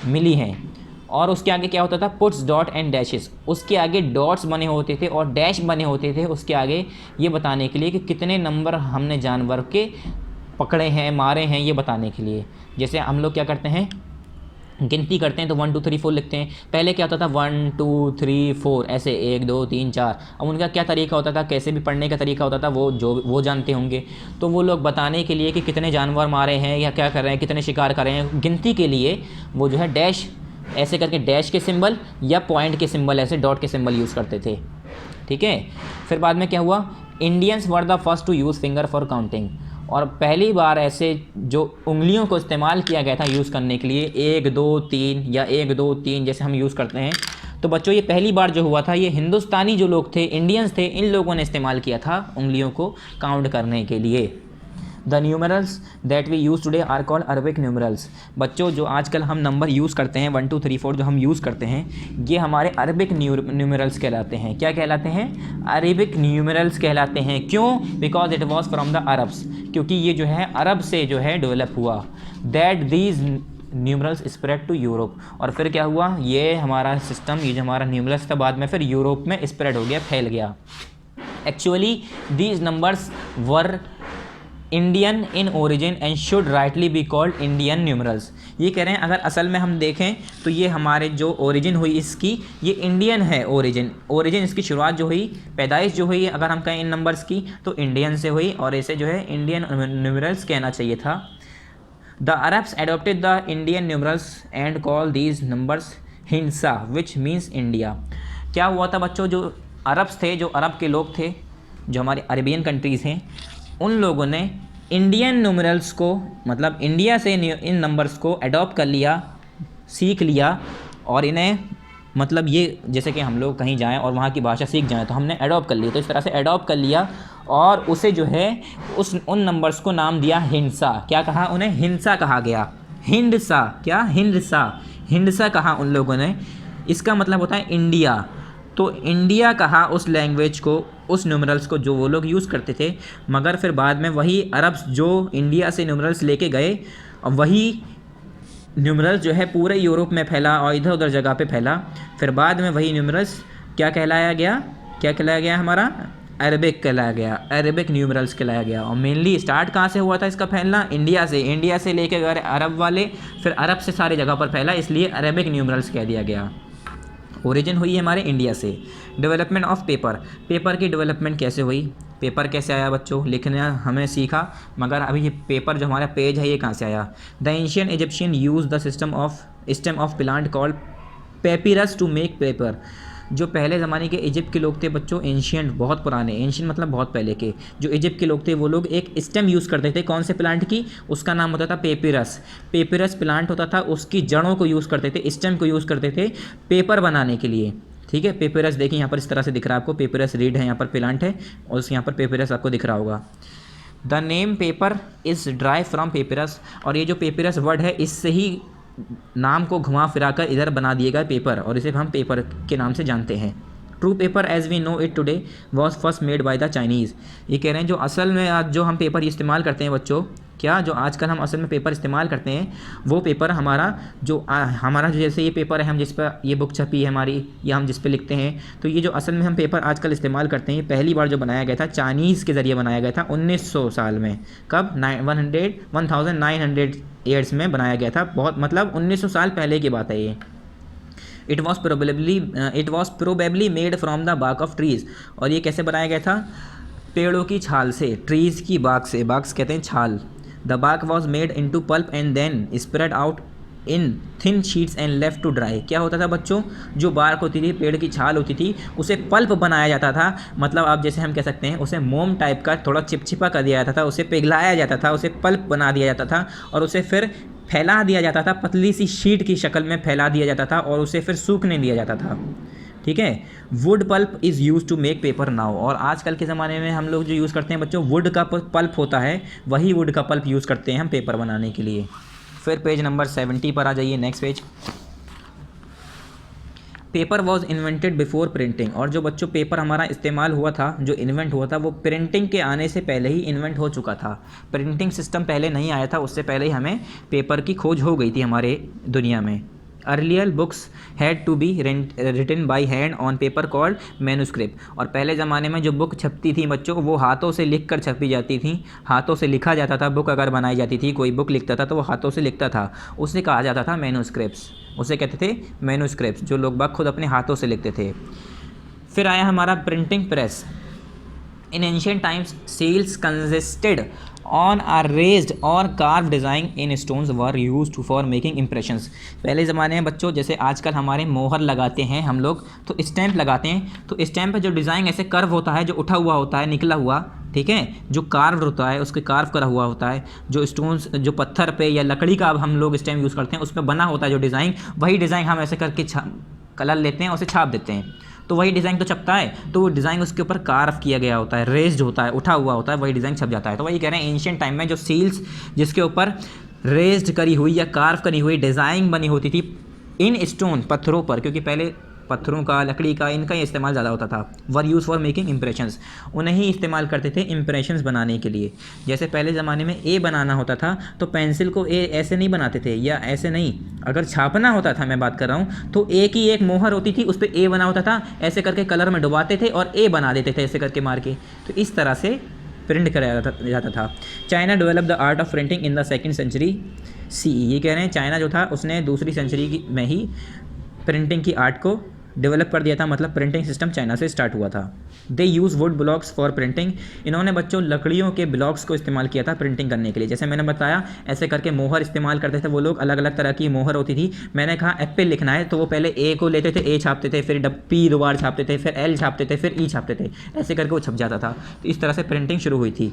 मिली हैं। और उसके आगे क्या होता था, पुट्स डॉट एंड डैशेस, उसके आगे डॉट्स बने होते थे और डैश बने होते थे उसके आगे, ये बताने के लिए कि कितने नंबर हमने जानवर के पकड़े हैं, मारे हैं, ये बताने के लिए। जैसे हम लोग क्या करते हैं, गिनती करते हैं तो 1 2 3 4 लिखते हैं। पहले क्या होता था 1 2 3 4 ऐसे 1 2 3 4। अब उनका क्या तरीका होता था, कैसे भी पढ़ने का तरीका होता था, वो जानते होंगे। तो वो लोग बताने के लिए कि कितने जानवर मारे हैं या क्या कर रहे हैं, कितने शिकार कर रहे हैं, गिनती के लिए वो जो है डैश ऐसे करके डैश के सिंबल या पॉइंट के सिंबल, ऐसे डॉट के सिंबल यूज़ करते थे। ठीक है, फिर बाद में क्या हुआ, Indians were the first to use finger for counting, और पहली बार ऐसे जो उंगलियों को इस्तेमाल किया गया था यूज़ करने के लिए, 1 2 3 या 1 2 3 जैसे हम यूज़ करते हैं। तो बच्चों ये पहली बार जो हुआ था, ये हिंदुस्तानी जो लोग थे, इंडियंस थे, इन लोगों ने इस्तेमाल किया था उंगलियों को काउंट करने के लिए। The numerals that we use today are called Arabic numerals. बच्चों जो आजकल हम नंबर यूज़ करते हैं 1 2 3 4 जो हम यूज़ करते हैं, ये हमारे अरबिक न्यूमरल्स कहलाते हैं। क्या कहलाते हैं? अरबिक न्यूमरल्स कहलाते हैं। क्यों? Because it was from the Arabs, क्योंकि ये जो है अरब से जो है डेवलप हुआ। That these numerals spread to Europe, और फिर क्या हुआ, ये हमारा सिस्टम, ये जो हमारा न्यूमरल्स था, बाद में फिर यूरोप में स्प्रेड हो गया, फैल गया। Actually these numbers were Indian in origin and should rightly be called Indian numerals. ये कह रहे हैं अगर असल में हम देखें तो ये हमारे जो ओरिजिन हुई इसकी, ये इंडियन है। ओरिजिन इसकी शुरुआत जो हुई, पैदाइश जो हुई, अगर हम कहें इन नंबर्स की, तो इंडियन से हुई, और इसे जो है इंडियन न्यूमरल्स कहना चाहिए था। The Arabs adopted the Indian numerals and call these numbers हिंसा विच मीन्स इंडिया। क्या हुआ था बच्चों, जो अरब्स थे, जो अरब के लोग थे, जो हमारे अरेबियन कंट्रीज़ हैं, उन लोगों ने इंडियन न्यूमरल्स को, मतलब इंडिया से इन नंबर्स को अडॉप्ट कर लिया, सीख लिया, और इन्हें मतलब ये जैसे कि हम लोग कहीं जाएं और वहाँ की भाषा सीख जाएं तो हमने अडॉप्ट कर लिया, तो इस तरह से अडॉप्ट कर लिया, और उसे जो है उन नंबर्स को नाम दिया हिंसा। क्या कहा उन्हें? हिंसा कहा गया। हिंदसा, क्या? हिंदसा कहा उन लोगों ने। इसका मतलब होता है इंडिया। तो इंडिया कहा उस लैंग्वेज को, उस न्यूमरल्स को जो वो लोग यूज़ करते थे। मगर फिर बाद में वही अरब्स जो इंडिया से न्यूमरल्स लेके गए, और वही न्यूमरल्स जो है पूरे यूरोप में फैला और इधर उधर जगह पे फैला। फिर बाद में वही न्यूमरल्स क्या कहलाया गया हमारा? अरबिक कहलाया गया, अरबिक न्यूमरल्स कहलाया गया। और मेनली स्टार्ट कहाँ से हुआ था इसका फैलना? इंडिया से लेके गए अरब वाले, फिर अरब से सारी जगह पर फैला, इसलिए अरबिक न्यूमरल्स कह दिया गया। ओरिजिन हुई है हमारे इंडिया से। डेवलपमेंट ऑफ पेपर की डेवलपमेंट कैसे हुई? पेपर कैसे आया बच्चों? लिखना हमें सीखा, मगर अभी ये पेपर जो हमारा पेज है ये कहाँ से आया? The ancient Egyptian use the stem of plant called papyrus to make paper. जो पहले ज़माने के इजिप्ट के लोग थे बच्चों, एंशियंट, बहुत पुराने, एंशियंट मतलब बहुत पहले के, जो इजिप्ट के लोग थे वो लोग एक स्टेम यूज़ करते थे। कौन से प्लांट की? उसका नाम होता था पेपिरस। पेपिरस प्लांट होता था, उसकी जड़ों को यूज़ करते थे, स्टेम को यूज़ करते थे पेपर बनाने के लिए। ठीक है, पेपिरस देखिए यहाँ पर इस तरह से दिख रहा है आपको, पेपिरस रीड है, यहाँ पर प्लांट है, और यहाँ पर पेपिरस आपको दिख रहा होगा। The name paper is drive from papyrus, और ये जो पेपिरस वर्ड है इससे ही नाम को घुमा फिरा कर इधर बना दिए गए पेपर, और इसे हम पेपर के नाम से जानते हैं। True paper as we know it today was first made by the Chinese. ये कह रहे हैं जो असल में आज जो हम पेपर इस्तेमाल करते हैं बच्चों, क्या जो आजकल हम असल में पेपर इस्तेमाल करते हैं, वो पेपर हमारा जो जैसे ये पेपर है, हम जिस पर ये बुक छपी है हमारी, या हम जिस पे लिखते हैं, तो ये जो असल में हम पेपर आजकल इस्तेमाल करते हैं, पहली बार जो बनाया गया था चाइनीज़ के ज़रिए बनाया गया था 1900 साल में। कब? 1900 ईयर्स में बनाया गया था, बहुत मतलब 1900 साल पहले की बात है ये। It was probably made from the bark of trees, और ये कैसे बनाया गया था? पेड़ों की छाल से, ट्रीज़ की बार्क से, बार्क कहते हैं छाल। The bark was made into pulp and then spread out in thin sheets and left to dry. क्या होता था बच्चों? जो बार्क होती थी, पेड़ की छाल होती थी, उसे पल्प बनाया जाता था, मतलब आप जैसे हम कह सकते हैं उसे मोम टाइप का थोड़ा चिपचिपा कर दिया जाता था, उसे पिघलाया जाता था, उसे पल्प बना दिया जाता था, और उसे फिर फैला दिया जाता था, पतली सी शीट की शक्ल में फैला दिया जाता था, और उसे फिर सूखने दिया जाता था। ठीक है, wood pulp is use to make paper now, और आजकल के ज़माने में हम लोग जो यूज़ करते हैं बच्चों, वुड का पल्प होता है, वही वुड का पल्प यूज़ करते हैं हम पेपर बनाने के लिए। फिर पेज नंबर 70 पर आ जाइए, next page. Paper was invented before printing, और जो बच्चों पेपर हमारा इस्तेमाल हुआ था, जो इन्वेंट हुआ था, वो प्रिंटिंग के आने से पहले ही इन्वेंट हो चुका था। प्रिंटिंग सिस्टम पहले नहीं आया था, उससे पहले ही हमें पेपर की खोज हो गई थी हमारे दुनिया में। Earlier books had to be written by hand on paper called manuscript, और पहले ज़माने में जो बुक छपती थी बच्चों, वो हाथों से लिख कर छपी जाती थी, हाथों से लिखा जाता था। बुक अगर बनाई जाती थी, कोई बुक लिखता था तो वो हाथों से लिखता था, उसे कहा जाता था मैन्युस्क्रिप्ट्स, उसे कहते थे मैन्युस्क्रिप्ट्स, जो लोग खुद अपने हाथों से लिखते थे। फिर आया हमारा printing press. In ancient times seals consisted on or raised और carve design in stones were used for making impressions. पहले ज़माने में बच्चों जैसे आजकल हमारे मोहर लगाते हैं हम लोग, तो स्टैंप लगाते हैं, तो स्टैंप पे जो डिज़ाइन ऐसे कर्व होता है, जो उठा हुआ होता है, निकला हुआ, ठीक है, जो कार्व होता है उसके कार्व करा हुआ होता है, जो स्टोन्स जो पत्थर पे या लकड़ी का अब हम लोग स्टैम्प यूज़ करते हैं उस पर बना होता है जो डिज़ाइन, वही डिज़ाइन हम ऐसे करके कलर लेते हैं और उसे छाप देते हैं, तो वही डिज़ाइन तो छपता है, तो वो डिज़ाइन उसके ऊपर कार्व किया गया होता है, रेज्ड होता है, उठा हुआ होता है, वही डिज़ाइन छप जाता है। तो वही कह रहे हैं एंशिएंट टाइम में जो सील्स जिसके ऊपर रेज्ड करी हुई या कार्व करी हुई डिज़ाइन बनी होती थी इन स्टोन, पत्थरों पर, क्योंकि पहले पत्थरों का, लकड़ी का, इनका ही इस्तेमाल ज़्यादा होता था, were use for making impressions, उन्हें ही इस्तेमाल करते थे इंप्रेशंस बनाने के लिए। जैसे पहले ज़माने में ए बनाना होता था तो पेंसिल को ए ऐसे नहीं बनाते थे या ऐसे नहीं, अगर छापना होता था, मैं बात कर रहा हूँ, तो ए की एक मोहर होती थी, उस पर ए बना होता था, ऐसे करके कलर में डुबाते थे और ए बना देते थे ऐसे करके मार के, तो इस तरह से प्रिंट कराया जाता था। China develop the art of printing in the 2nd century CE। ये कह रहे हैं चाइना जो था उसने 2री सेंचुरी में ही प्रिंटिंग की आर्ट को डेवलप कर दिया था, मतलब प्रिंटिंग सिस्टम चाइना से स्टार्ट हुआ था। They use wood blocks for printing, इन्होंने बच्चों लकड़ियों के ब्लॉक्स को इस्तेमाल किया था प्रिंटिंग करने के लिए। जैसे मैंने बताया ऐसे करके मोहर इस्तेमाल करते थे वो लोग, अलग अलग तरह की मोहर होती थी। मैंने कहा एप्पल लिखना है तो वो पहले ए को लेते थे, ए छापते थे, फिर P दोबारा छापते थे, फिर L छापते थे, फिर E छापते थे, ऐसे करके वो छप जाता था। तो इस तरह से प्रिंटिंग शुरू हुई थी।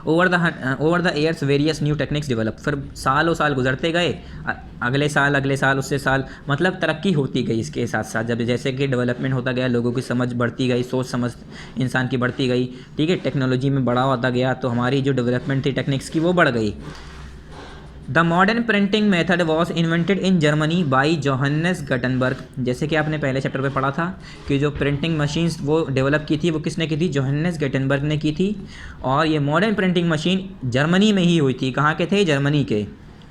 Over the years various new techniques develop, फिर सालों साल गुजरते गए, अगले साल उससे साल, मतलब तरक्की होती गई इसके साथ साथ, जब जैसे कि डेवलपमेंट होता गया, लोगों की समझ बढ़ती गई, सोच समझ इंसान की बढ़ती गई, ठीक है, टेक्नोलॉजी में बढ़ावा होता गया, तो हमारी जो डेवलपमेंट थी टेक्निक्स की वो बढ़ गई। The modern printing method was invented in Germany by Johannes Gutenberg. जैसे कि आपने पहले चैप्टर में पढ़ा था कि जो प्रिंटिंग मशीन्स वो डेवलप की थी वो किसने की थी, जोहान्स गटनबर्ग ने की थी। और ये मॉडर्न प्रिंटिंग मशीन जर्मनी में ही हुई थी। कहाँ के थे, जर्मनी के।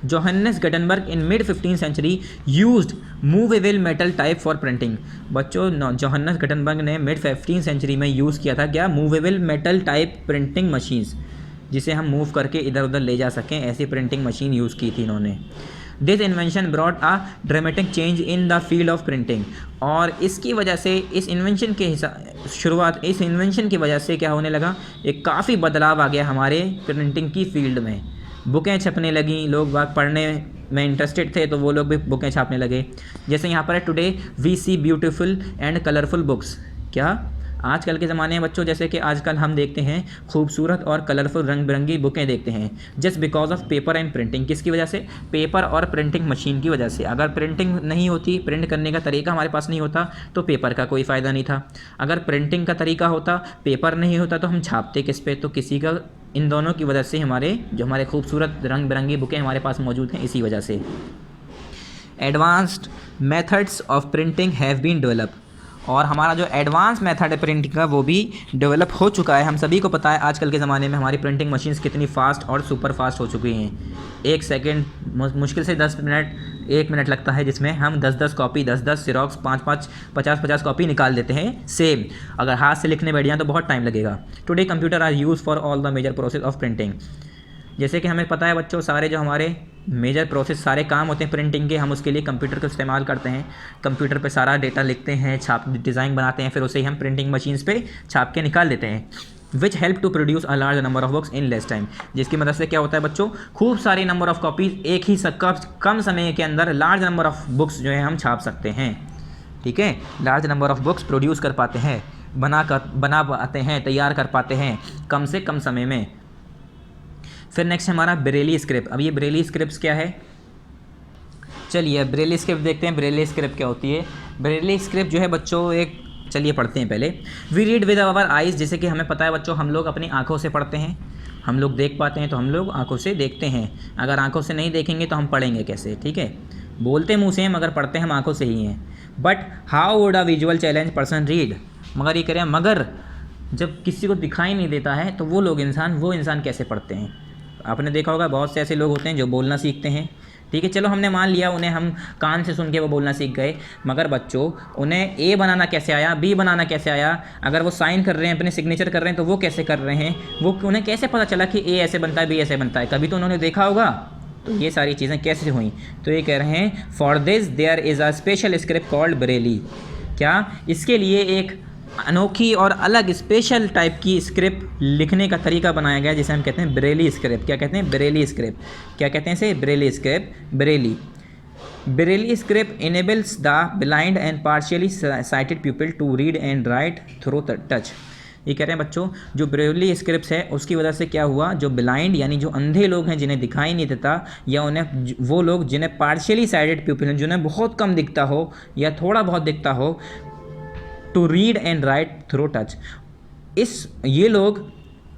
Johannes Gutenberg in mid 15th century used movable metal type for printing. बच्चों जोहान्स गटनबर्ग ने मिड 15th सेंचुरी में यूज़ किया था क्या, movable metal type printing machines, जिसे हम मूव करके इधर उधर ले जा सकें, ऐसी प्रिंटिंग मशीन यूज़ की थी इन्होंने। This invention brought a dramatic change in the field of printing, और इसकी वजह से इस इन्वेंशन के शुरुआत, इस इन्वेंशन की वजह से क्या होने लगा, एक काफ़ी बदलाव आ गया हमारे प्रिंटिंग की फील्ड में। बुकें छपने लगीं, लोग बाग पढ़ने में इंटरेस्टेड थे तो वो लोग भी बुकें छापने लगे। जैसे यहाँ पर है, today we see beautiful and colourful books. क्या आजकल के ज़माने में बच्चों, जैसे कि आजकल हम देखते हैं खूबसूरत और कलरफुल रंग बिरंगी बुकें देखते हैं, just because of paper and printing. किसकी वजह से, पेपर और प्रिंटिंग मशीन की वजह से। अगर प्रिंटिंग नहीं होती, प्रिंट करने का तरीका हमारे पास नहीं होता, तो पेपर का कोई फ़ायदा नहीं था। अगर प्रिंटिंग का तरीका होता, पेपर नहीं होता, तो हम छापते किस पे, तो किसी का। इन दोनों की वजह से हमारे खूबसूरत रंग बिरंगी बुकें हमारे पास मौजूद हैं, इसी वजह से। Advanced methods of printing have been develop, और हमारा जो एडवांस मेथड है प्रिंटिंग का वो भी डेवलप हो चुका है। हम सभी को पता है आजकल के ज़माने में हमारी प्रिंटिंग मशीन्स कितनी फास्ट और सुपर फास्ट हो चुकी हैं। 1 सेकेंड मुश्किल से 10 मिनट, 1 मिनट लगता है, जिसमें हम 10-10 कॉपी, 10-10 सिरॉक्स, 5-5, 50-50 कॉपी निकाल देते हैं सेम। अगर हाथ से लिखने बैठ जाएं तो बहुत टाइम लगेगा। Today computer are use for all the major process of printing. जैसे कि हमें पता है बच्चों, सारे जो हमारे मेजर प्रोसेस, सारे काम होते हैं प्रिंटिंग के, हम उसके लिए कंप्यूटर का इस्तेमाल करते हैं। कंप्यूटर पे सारा डेटा लिखते हैं, डिज़ाइन बनाते हैं, फिर उसे ही हम प्रिंटिंग मशीन्स पे छाप के निकाल देते हैं। Which help to produce a large number of books in less time, जिसकी मदद से क्या होता है बच्चों, खूब सारी नंबर ऑफ कॉपीज़ एक ही कम समय के अंदर लार्ज नंबर ऑफ बुक्स जो है हम छाप सकते हैं। ठीक है, large number of books produce कर पाते हैं, बना पाते हैं, तैयार कर पाते हैं कम से कम समय में। फिर नेक्स्ट हमारा ब्रेली स्क्रिप्ट। अब ये ब्रेली स्क्रिप्ट क्या है, चलिए ब्रेली स्क्रिप्ट देखते हैं। ब्रेली स्क्रिप्ट क्या होती है। ब्रेली स्क्रिप्ट जो है बच्चों, एक चलिए पढ़ते हैं पहले। We read with our eyes, जैसे कि हमें पता है बच्चों, हम लोग अपनी आँखों से पढ़ते हैं। हम लोग देख पाते हैं तो हम लोग आँखों से देखते हैं। अगर आँखों से नहीं देखेंगे तो हम पढ़ेंगे कैसे, ठीक है। बोलते मुँह से हैं मगर पढ़ते हम आँखों से ही हैं। But how would a visual challenge person read, मगर ये करें, मगर जब किसी को दिखाई नहीं देता है तो वो इंसान कैसे पढ़ते हैं। आपने देखा होगा बहुत से ऐसे लोग होते हैं जो बोलना सीखते हैं, ठीक है। चलो हमने मान लिया उन्हें, हम कान से सुन के वो बोलना सीख गए, मगर बच्चों उन्हें ए बनाना कैसे आया, बी बनाना कैसे आया, अगर वो साइन कर रहे हैं, अपने सिग्नेचर कर रहे हैं तो वो कैसे कर रहे हैं, वो उन्हें कैसे पता चला कि ए ऐसे बनता है, बी ऐसे बनता है, कभी तो उन्होंने देखा होगा। तो ये सारी चीज़ें कैसे हुई, तो ये कह रहे हैं for this there is a special script called Braille. क्या, इसके लिए एक अनोखी और अलग स्पेशल टाइप की स्क्रिप्ट लिखने का तरीका बनाया गया जिसे हम कहते हैं ब्रेली स्क्रिप्ट। क्या कहते हैं? Braille script. क्या कहते हैं इसे? Braille script. Braille script enables the blind and partially sighted people to read and write through touch. ये कह रहे हैं बच्चों, जो ब्रेली स्क्रिप्ट है उसकी वजह से क्या हुआ, जो ब्लाइंड यानी जो अंधे लोग हैं जिन्हें दिखाई नहीं देता, या उन्हें वो लोग जिन्हें पार्शियली साइटेड पीपल हैं जिन्हें बहुत कम दिखता हो या थोड़ा बहुत दिखता हो, to read and write through touch, ये लोग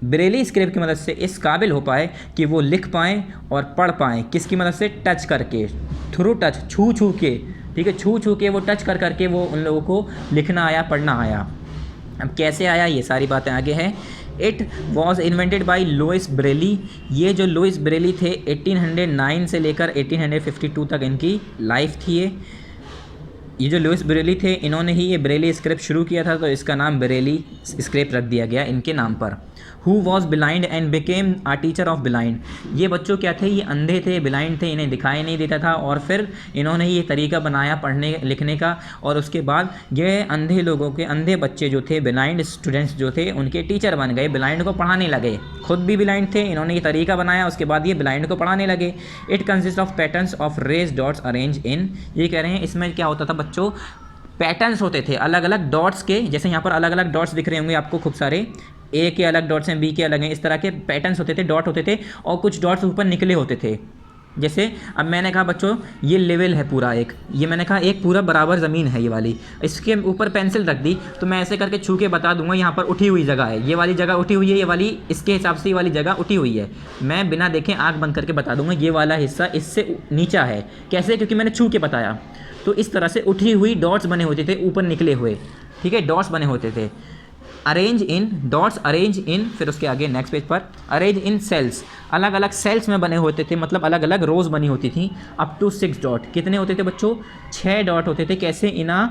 ब्रेली स्क्रिप्ट की मदद से इस काबिल हो पाए कि वो लिख पाएँ और पढ़ पाएँ। किसकी मदद से? टच करके, थ्रू टच, छू छू के, ठीक है, छू छू के वो टच कर करके वो उन लोगों को लिखना आया, पढ़ना आया। अब कैसे आया ये सारी बातें आगे हैं। It was invented by Louis Braille. ये जो लुइस ब्रेली थे 1809 से लेकर 1852 तक इनकी लाइफ थी। ये जो लुइस ब्रेली थे इन्होंने ही ये ब्रेली स्क्रिप्ट शुरू किया था, तो इसका नाम ब्रेली स्क्रिप्ट रख दिया गया इनके नाम पर। Who was blind and became a teacher of blind. ये बच्चों क्या थे? ये अंधे थे, ब्लाइंड थे, इन्हें दिखाई नहीं देता था, और फिर इन्होंने ये तरीका बनाया पढ़ने लिखने का, और उसके बाद ये अंधे लोगों के, अंधे बच्चे जो थे, ब्लाइंड स्टूडेंट्स जो थे, उनके टीचर बन गए, ब्लाइंड को पढ़ाने लगे। खुद भी ब्लाइंड थे, इन्होंने ये तरीका बनाया, उसके बाद ये ब्लाइंड को पढ़ाने लगे। It consist of patterns of raised dots arrange in. ये कह रहे हैं इसमें क्या होता था बच्चों, पैटर्न्स होते थे अलग अलग डॉट्स के, जैसे यहाँ पर अलग अलग डॉट्स दिख रहे होंगे आपको खूब सारे, ए के अलग डॉट्स हैं, बी के अलग हैं, इस तरह के पैटर्न्स होते थे, डॉट होते थे, और कुछ डॉट्स ऊपर निकले होते थे। जैसे अब मैंने कहा बच्चों ये लेवल है पूरा एक, ये मैंने कहा एक पूरा बराबर ज़मीन है ये वाली, इसके ऊपर पेंसिल रख दी तो मैं ऐसे करके छू के बता दूंगा यहाँ पर उठी हुई जगह है, ये वाली जगह उठी हुई है, ये वाली इसके हिसाब से ये वाली जगह उठी हुई है। मैं बिना देखे आँख बंद करके बता दूंगा ये वाला हिस्सा इससे नीचा है। कैसे? क्योंकि मैंने छू के बताया। तो इस तरह से उठी हुई डॉट्स बने होते थे, ऊपर निकले हुए, ठीक है, डॉट्स बने होते थे। अरेंज इन डॉट्स, अरेंज इन, फिर उसके आगे नेक्स्ट पेज पर अरेंज इन सेल्स, अलग अलग सेल्स में बने होते थे, मतलब अलग अलग रोज बनी होती थी। अप टू 6 डॉट, कितने होते थे बच्चों? 6 डॉट होते थे। कैसे? इन आ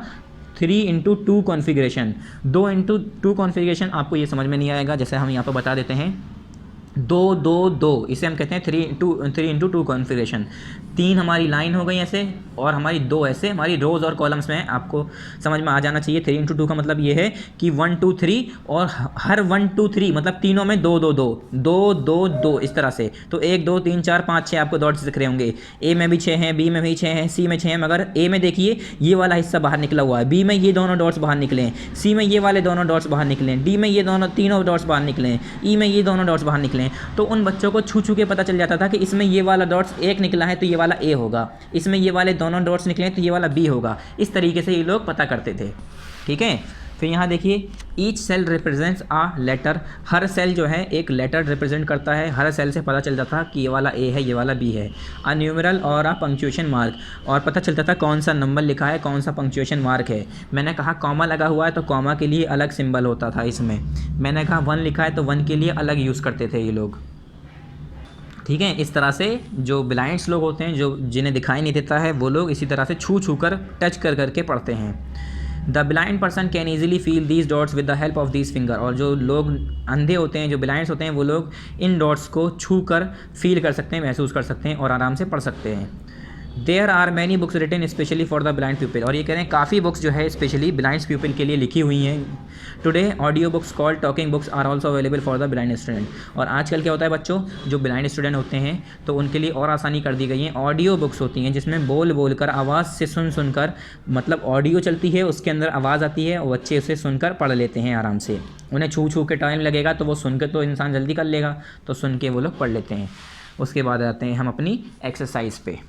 3x2 कॉन्फ़िगरेशन, 2x2 कॉन्फ़िगरेशन। आपको ये समझ में नहीं आएगा, जैसे हम यहाँ पर बता देते हैं 2-2-2, इसे हम कहते हैं 3x2 कॉन्फ़िगरेशन। 3 हमारी लाइन हो गई ऐसे, और हमारी 2 ऐसे हमारी रोज़ और कॉलम्स में। आपको समझ में आ जाना चाहिए 3x2 का मतलब ये है कि 1 2 3, और हर 1 2 3 मतलब तीनों में 2-2-2 इस तरह से। तो 1 2 3 4 5 6 आपको डॉट्स दिख रहे होंगे। ए में भी 6 हैं, बी में भी 6 हैं, सी में 6 हैं, मगर ए में देखिए ये वाला हिस्सा बाहर निकला हुआ है, बी में ये दोनों डॉट्स बाहर निकले हैं, सी में ये वाले दोनों डॉट्स बाहर निकले हैं, डी में ये दोनों तीनों डॉट्स बाहर निकले हैं, ई में ये दोनों डॉट्स बाहर निकले हैं। तो उन बच्चों को छू छू के पता चल जाता था कि इसमें ये वाला डॉट्स एक निकला है तो ये वाला ए होगा, इसमें ये वाले दोनों डॉट्स निकले हैं तो ये वाला बी होगा। इस तरीके से ये लोग पता करते थे, ठीक है। फिर यहाँ देखिए each cell represents a letter, हर सेल जो है एक लेटर रिप्रेजेंट करता है। हर सेल से पता चल जाता था कि ये वाला ए है, ये वाला बी है। अ न्यूमेरल और अ पंक्चुएशन मार्क, और पता चलता था कौन सा नंबर लिखा है, कौन सा पंक्चुएशन मार्क है। मैंने कहा कॉमा लगा हुआ है तो कॉमा के लिए अलग सिंबल होता था इसमें। मैंने कहा 1 लिखा है तो 1 के लिए अलग यूज़ करते थे ये लोग, ठीक है। इस तरह से जो ब्लाइंड्स लोग होते हैं, जो जिन्हें दिखाई नहीं देता है, वो लोग इसी तरह से छू छू कर, टच कर करके पढ़ते हैं। The blind person can easily feel these dots with the help of these finger, और जो लोग अंधे होते हैं, जो ब्लाइंड्स होते हैं, वो लोग इन डॉट्स को छू कर फील कर सकते हैं, महसूस कर सकते हैं और आराम से पढ़ सकते हैं। There are many books written specially for the blind people, और ये कह रहे हैं काफ़ी बुक्स जो है स्पेशली ब्लाइंड पीपल के लिए लिखी हुई हैं। Today audio books called talking books are also available for the blind student, और आजकल क्या होता है बच्चों, जो ब्लाइंड स्टूडेंट होते हैं तो उनके लिए और आसानी कर दी गई है। ऑडियो बुक्स होती हैं जिसमें बोल बोल कर, आवाज़ से सुन कर, मतलब ऑडियो चलती है उसके अंदर आवाज़ आती है और बच्चे उसे सुनकर पढ़ लेते हैं आराम से। उन्हें छू छू के टाइम लगेगा तो वो सुन के तो इंसान जल्दी कर लेगा, तो सुन के वो लोग पढ़ लेते हैं। उसके बाद आते हैं हम अपनी एक्सरसाइज पे।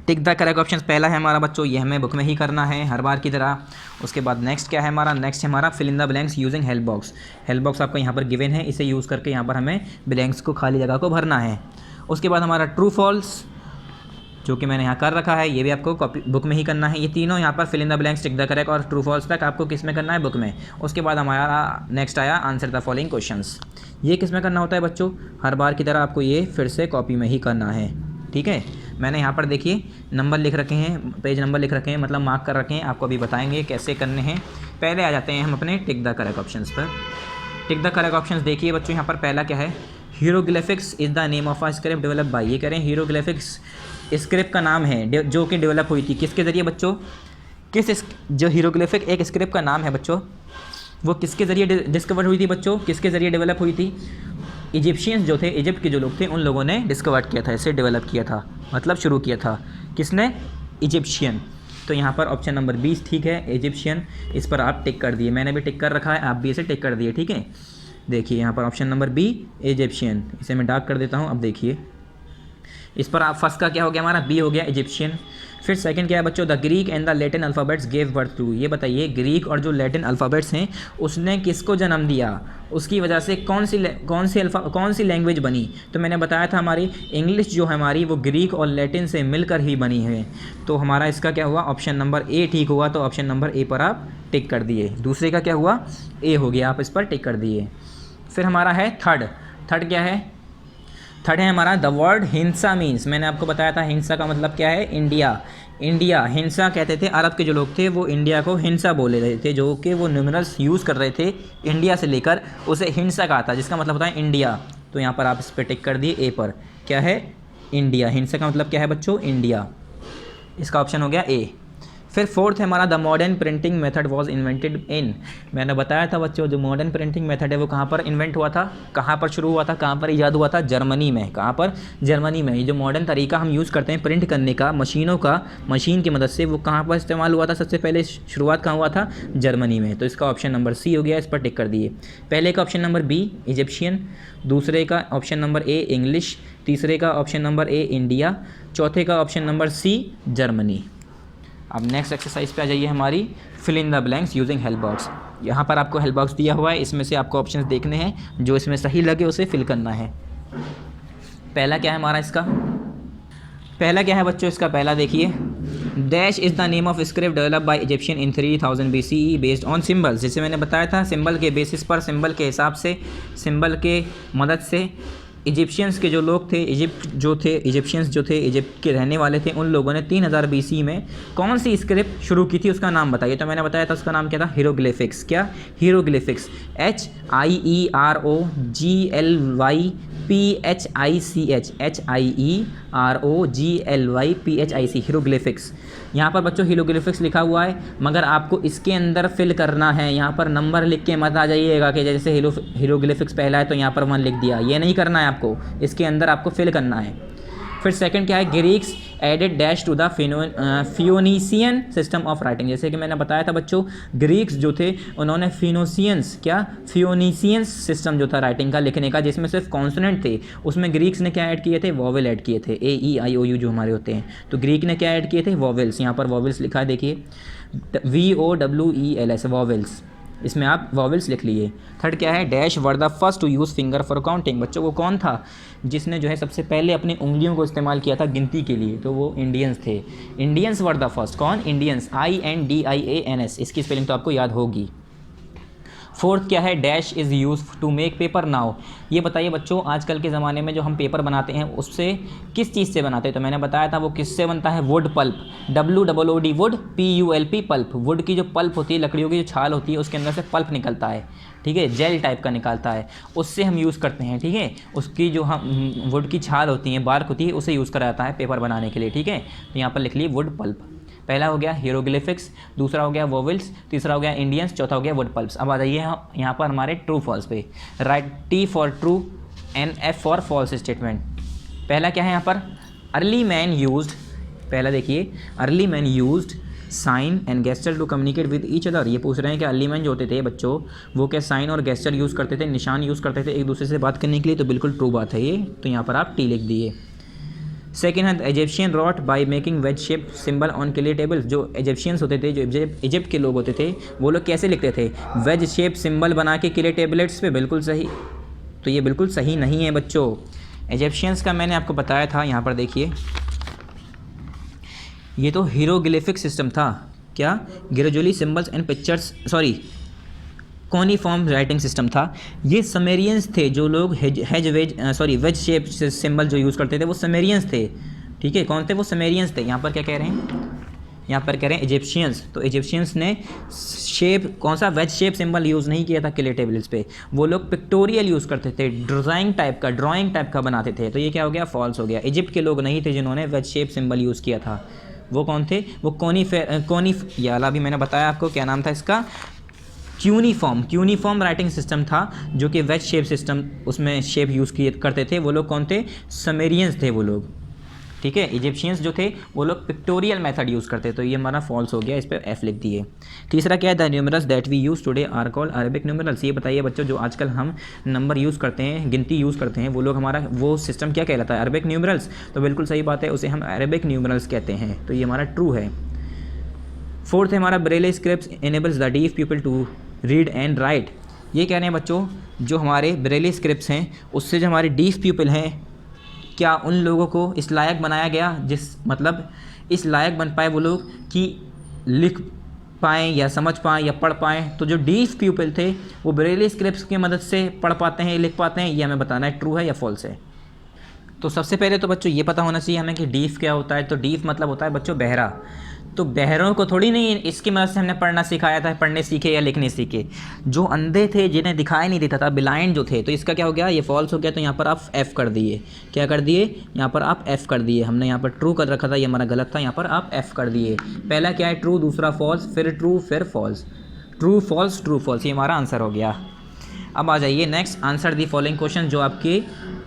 टिक द करेक्ट ऑप्शन पहला है हमारा बच्चों, ये हमें बुक में ही करना है हर बार की तरह। उसके बाद नेक्स्ट क्या है हमारा, नेक्स्ट है हमारा fill in the blanks using help box. Help box आपको यहाँ पर गिवन है, इसे यूज़ करके यहाँ पर हमें ब्लैंक्स को, खाली जगह को भरना है। उसके बाद हमारा ट्रू फॉल्स, जो कि मैंने यहाँ कर रखा है, ये भी आपको कॉपी बुक में ही करना है। ये तीनों यहाँ पर fill in the blanks, tick the correct और ट्रू फॉल्स तक आपको किस में करना है, बुक में। उसके बाद हमारा नेक्स्ट आया आंसर द फॉलोइंग क्वेश्चंस। ये किस में करना होता है बच्चों, हर बार की तरह आपको ये फिर से कॉपी में ही करना है, ठीक है। मैंने यहाँ पर देखिए नंबर लिख रखे हैं, पेज नंबर लिख रखे हैं, मतलब मार्क कर रखे हैं, आपको अभी बताएंगे कैसे करने हैं। पहले आ जाते हैं हम अपने टिक द करेक्ट ऑप्शंस पर। टिक द करेक्ट ऑप्शंस देखिए बच्चों, यहाँ पर पहला क्या है, hieroglyphics is the name of a script develop by. ये कह रहे हैं हीरोग्लिफिक्स स्क्रिप्ट का नाम है जो कि डेवलप हुई थी किसके ज़रिए बच्चों, जो हीरोग्लिफिक एक स्क्रिप्ट का नाम है बच्चों, वो किसके ज़रिए डिस्कवर हुई थी बच्चों, किसके ज़रिए डेवलप हुई थी? इजिप्शियंस जो थे, इजिप्ट के जो लोग थे उन लोगों ने डिस्कवर किया था, इसे डेवलप किया था, मतलब शुरू किया था। किसने? इजिप्शियन। तो यहाँ पर ऑप्शन नंबर 20 ठीक है, इजिप्शियन। इस पर आप टिक कर दिए, मैंने भी टिक कर रखा है, आप भी इसे टिक कर दिए, ठीक है। देखिए यहाँ पर ऑप्शन नंबर बी इजिप्शियन, इसे मैं डार्क कर देता हूँ। अब देखिए इस पर आप फर्स्ट का क्या हो गया हमारा, बी हो गया इजिप्शियन। फिर सेकंड क्या है बच्चों, the Greek and the Latin alphabets gave birth to. ये बताइए ग्रीक और जो लैटिन अल्फ़ाबेट्स हैं उसने किसको जन्म दिया, उसकी वजह से कौन सी लैंग्वेज बनी? तो मैंने बताया था हमारी इंग्लिश जो है हमारी वो ग्रीक और लैटिन से मिलकर ही बनी है। तो हमारा इसका क्या हुआ, ऑप्शन नंबर ए ठीक हुआ। तो ऑप्शन नंबर ए पर आप टिक कर दिए। दूसरे का क्या हुआ, ए हो गया, आप इस पर टिक कर दिए। फिर हमारा है थर्ड क्या है, थर्ड है हमारा द वर्ड हिंसा मीन्स। मैंने आपको बताया था हिंसा का मतलब क्या है, इंडिया। हिंसा कहते थे, अरब के जो लोग थे वो इंडिया को हिंसा बोले रहे थे, जो कि वो न्यूमरल्स यूज़ कर रहे थे इंडिया से लेकर, उसे हिंसा कहा था, जिसका मतलब होता है इंडिया। तो यहाँ पर आप इस पर टिक कर दिए, ए पर क्या है, इंडिया। हिंसा का मतलब क्या है बच्चों, इंडिया। इसका ऑप्शन हो गया ए। फिर फोर्थ है हमारा the modern printing method was invented in. मैंने बताया था बच्चों जो मॉडर्न प्रिंटिंग मेथड है वो कहाँ पर इन्वेंट हुआ था, कहाँ पर शुरू हुआ था, कहाँ पर ईजाद हुआ था, जर्मनी में। कहाँ पर, जर्मनी में। ये जो मॉडर्न तरीका हम यूज़ करते हैं प्रिंट करने का, मशीन की मदद से, वो कहाँ पर इस्तेमाल हुआ था, सबसे पहले शुरुआत कहाँ हुआ था, जर्मनी में। तो इसका ऑप्शन नंबर सी हो गया, इस पर टिक कर दिए। पहले का ऑप्शन नंबर बी इजिप्शियन, दूसरे का ऑप्शन नंबर ए इंग्लिश, तीसरे का ऑप्शन नंबर ए इंडिया, चौथे का ऑप्शन नंबर सी जर्मनी। अब नेक्स्ट एक्सरसाइज पे आ जाइए हमारी, fill in the blanks using help box. यहाँ पर आपको हेल्प बॉक्स दिया हुआ है, इसमें से आपको ऑप्शंस देखने हैं, जो इसमें सही लगे उसे फिल करना है। पहला क्या है हमारा, इसका पहला क्या है बच्चों, इसका पहला देखिए, dash is the name of script develop bye Egyptian in 3000 BCE based on symbols. जैसे मैंने बताया था सिंबल के बेसिस पर, सिंबल के हिसाब से, सिंबल के मदद से इजिप्शियंस के जो लोग थे, इजिप्शियंस जो थे इजिप्ट के रहने वाले थे, उन लोगों ने 3000 BC में कौन सी स्क्रिप्ट शुरू की थी, उसका नाम बताइए। तो मैंने बताया था उसका नाम क्या था, हीरोग्लिफिक्स। क्या, हीरोग्लिफिक्स, HIEROGLYPHICH, हीरोग्लिफिक्स। यहाँ पर बच्चों हीरोग्लिफिक्स लिखा हुआ है, मगर आपको इसके अंदर फिल करना है। यहाँ पर नंबर लिख के मत आ जाइएगा कि जैसे हीरोग्लिफिक्स पहला है तो यहाँ पर 1 लिख दिया, ये नहीं करना है आपको, इसके अंदर आपको फिल करना है। फिर सेकंड क्या है, Greeks added dash to the Phoenician system of writing. जैसे कि मैंने बताया था बच्चों, ग्रीक्स जो थे उन्होंने फियोनीसियन सिस्टम जो था राइटिंग का, लिखने का, जिसमें सिर्फ कॉन्सोनेंट थे, उसमें ग्रीक्स ने क्या ऐड किए थे, वॉवेल ऐड किए थे, AEIOU जो हमारे होते हैं। तो ग्रीक ने क्या ऐड किए थे, वॉवेल्स। यहाँ पर वॉवेल्स लिखा है देखिए, VOWELS, वॉवेल्स, इसमें आप वॉवेल्स लिख लिए। थर्ड क्या है, dash were the first to use finger for counting. बच्चों को कौन था जिसने जो है सबसे पहले अपनी उंगलियों को इस्तेमाल किया था गिनती के लिए, तो वो इंडियंस थे। इंडियंस वर द फर्स्ट, कौन, इंडियंस, INDIANS, इसकी स्पेलिंग तो आपको याद होगी। फोर्थ क्या है, dash is use to make paper now. ये बताइए बच्चों, आजकल के ज़माने में जो हम पेपर बनाते हैं उससे किस चीज़ से बनाते हैं, तो मैंने बताया था वो किससे बनता है, wood pulp, WOOD would, PULP pulp. Would की जो पल्प होती है, लकड़ियों की जो छाल होती है, उसके अंदर से पल्प निकलता है, ठीक है, जेल टाइप का निकलता है, उससे हम यूज़ करते हैं, ठीक है। उसकी जो हम वुड की छाल होती है, बार्क होती है, उसे यूज़ करा जाता है पेपर बनाने के लिए, ठीक है। तो यहाँ पर लिख लिए वुड पल्प। पहला हो गया हीरोग्लिफिक्स, दूसरा हो गया वोवेल्स, तीसरा हो गया इंडियंस, चौथा हो गया वुड पल्प्स। अब आ जाइए यहाँ पर हमारे ट्रू फॉल्स पे। Write T for true and F for false statement. पहला क्या है यहाँ पर, अर्ली मैन यूज्ड, पहला देखिए, early man used sign and gesture to communicate with each other. ये पूछ रहे हैं कि अर्ली मैन जो होते थे बच्चों, वो क्या साइन और गेस्चर यूज़ करते थे, निशान यूज़ करते थे एक दूसरे से बात करने के लिए, तो बिल्कुल ट्रू बात है ये। तो यहाँ पर आप T लिख दिए। सेकेंड है Egyptian wrote by making wedge shape symbol on clay tablets. जो इजिप्शियंस होते थे, जो इजिप्ट के लोग होते थे, वो लोग कैसे लिखते थे, वेज शेप सिंबल बना के क्ले टेबलेट्स पे, बिल्कुल सही। तो ये बिल्कुल सही नहीं है बच्चों। इजिप्शियंस का मैंने आपको बताया था, यहाँ पर देखिए, ये तो हीरोग्लिफिक सिस्टम था। क्या, gradually symbols and pictures, sorry, cuneiform writing system था। ये समेरियंस थे, जो लोग वेज शेप सिंबल जो यूज़ करते थे वो समेरियंस थे, ठीक है। कौन थे वो, समेरियंस थे। यहाँ पर क्या कह रहे हैं, यहाँ पर कह रहे हैं इजिप्शियंस। तो इजिप्शियंस ने शेप, कौन सा, वेज शेप सिंबल यूज़ नहीं किया था क्ले टेबल्स पे, वो लोग पिक्टोरियल यूज़ करते थे, ड्राइंग टाइप का बनाते थे। तो ये क्या हो गया, फॉल्स हो गया। इजिप्ट के लोग नहीं थे जिन्होंने वेज शेप सिंबल यूज़ किया था। वो कौन थे? वो ये वाला भी मैंने बताया आपको, क्या नाम था इसका? क्यूनिफॉर्म राइटिंग सिस्टम था, जो कि वेज शेप सिस्टम, उसमें शेप यूज़ किए करते थे। वो लोग कौन थे? समेरियंस थे वो लोग, ठीक है। इजिप्शियंस जो थे वो लोग पिक्टोरियल मेथड यूज़ करते, तो ये हमारा फॉल्स हो गया, इस पर एफ लिख दिए। तीसरा क्या है? The numerals that we use today are called Arabic numerals. ये बताइए बच्चों, जो आजकल हम नंबर यूज़ करते हैं, गिनती यूज़ करते हैं, वो लोग हमारा वो सिस्टम क्या कहलाता है? Arabic numerals. तो बिल्कुल सही बात है, उसे हम अरेबिक न्यूमरल्स कहते हैं, तो ये हमारा ट्रू है। फोर्थ है हमारा Braille script enables the deaf people to read and write. ये कह रहे हैं बच्चों, जो हमारे ब्रेले स्क्रिप्ट्स हैं उससे जो हमारे डीफ पीपल हैं, क्या उन लोगों को इस लायक बनाया गया, मतलब इस लायक बन पाए वो लोग कि लिख पाएँ या समझ पाएँ या पढ़ पाएँ। तो जो डीफ पीपल थे वो ब्रेले स्क्रिप्ट्स की मदद से पढ़ पाते हैं, लिख पाते हैं, ये हमें बताना है ट्रू है या फॉल्स है। तो सबसे पहले तो बच्चों ये पता होना चाहिए हमें कि डीफ क्या होता है। तो डीफ मतलब होता है बच्चों बहरा। तो बहरों को थोड़ी नहीं इसकी मदद से हमने पढ़ना सिखाया था, पढ़ने सीखे या लिखने सीखे। जो अंधे थे, जिन्हें दिखाई नहीं देता था, ब्लाइंड जो थे, तो इसका क्या हो गया? ये फॉल्स हो गया। तो यहाँ पर आप एफ़ कर दिए। क्या कर दिए? यहाँ पर आप एफ़ कर दिए। हमने यहाँ पर ट्रू कर रखा था, ये हमारा गलत था, यहाँ पर आप एफ़ कर दिए। पहला क्या है? ट्रू, दूसरा फॉल्स, फिर ट्रू, फिर false. True false true false, ये हमारा आंसर हो गया। अब आ जाइए next, answer the following question, जो आपके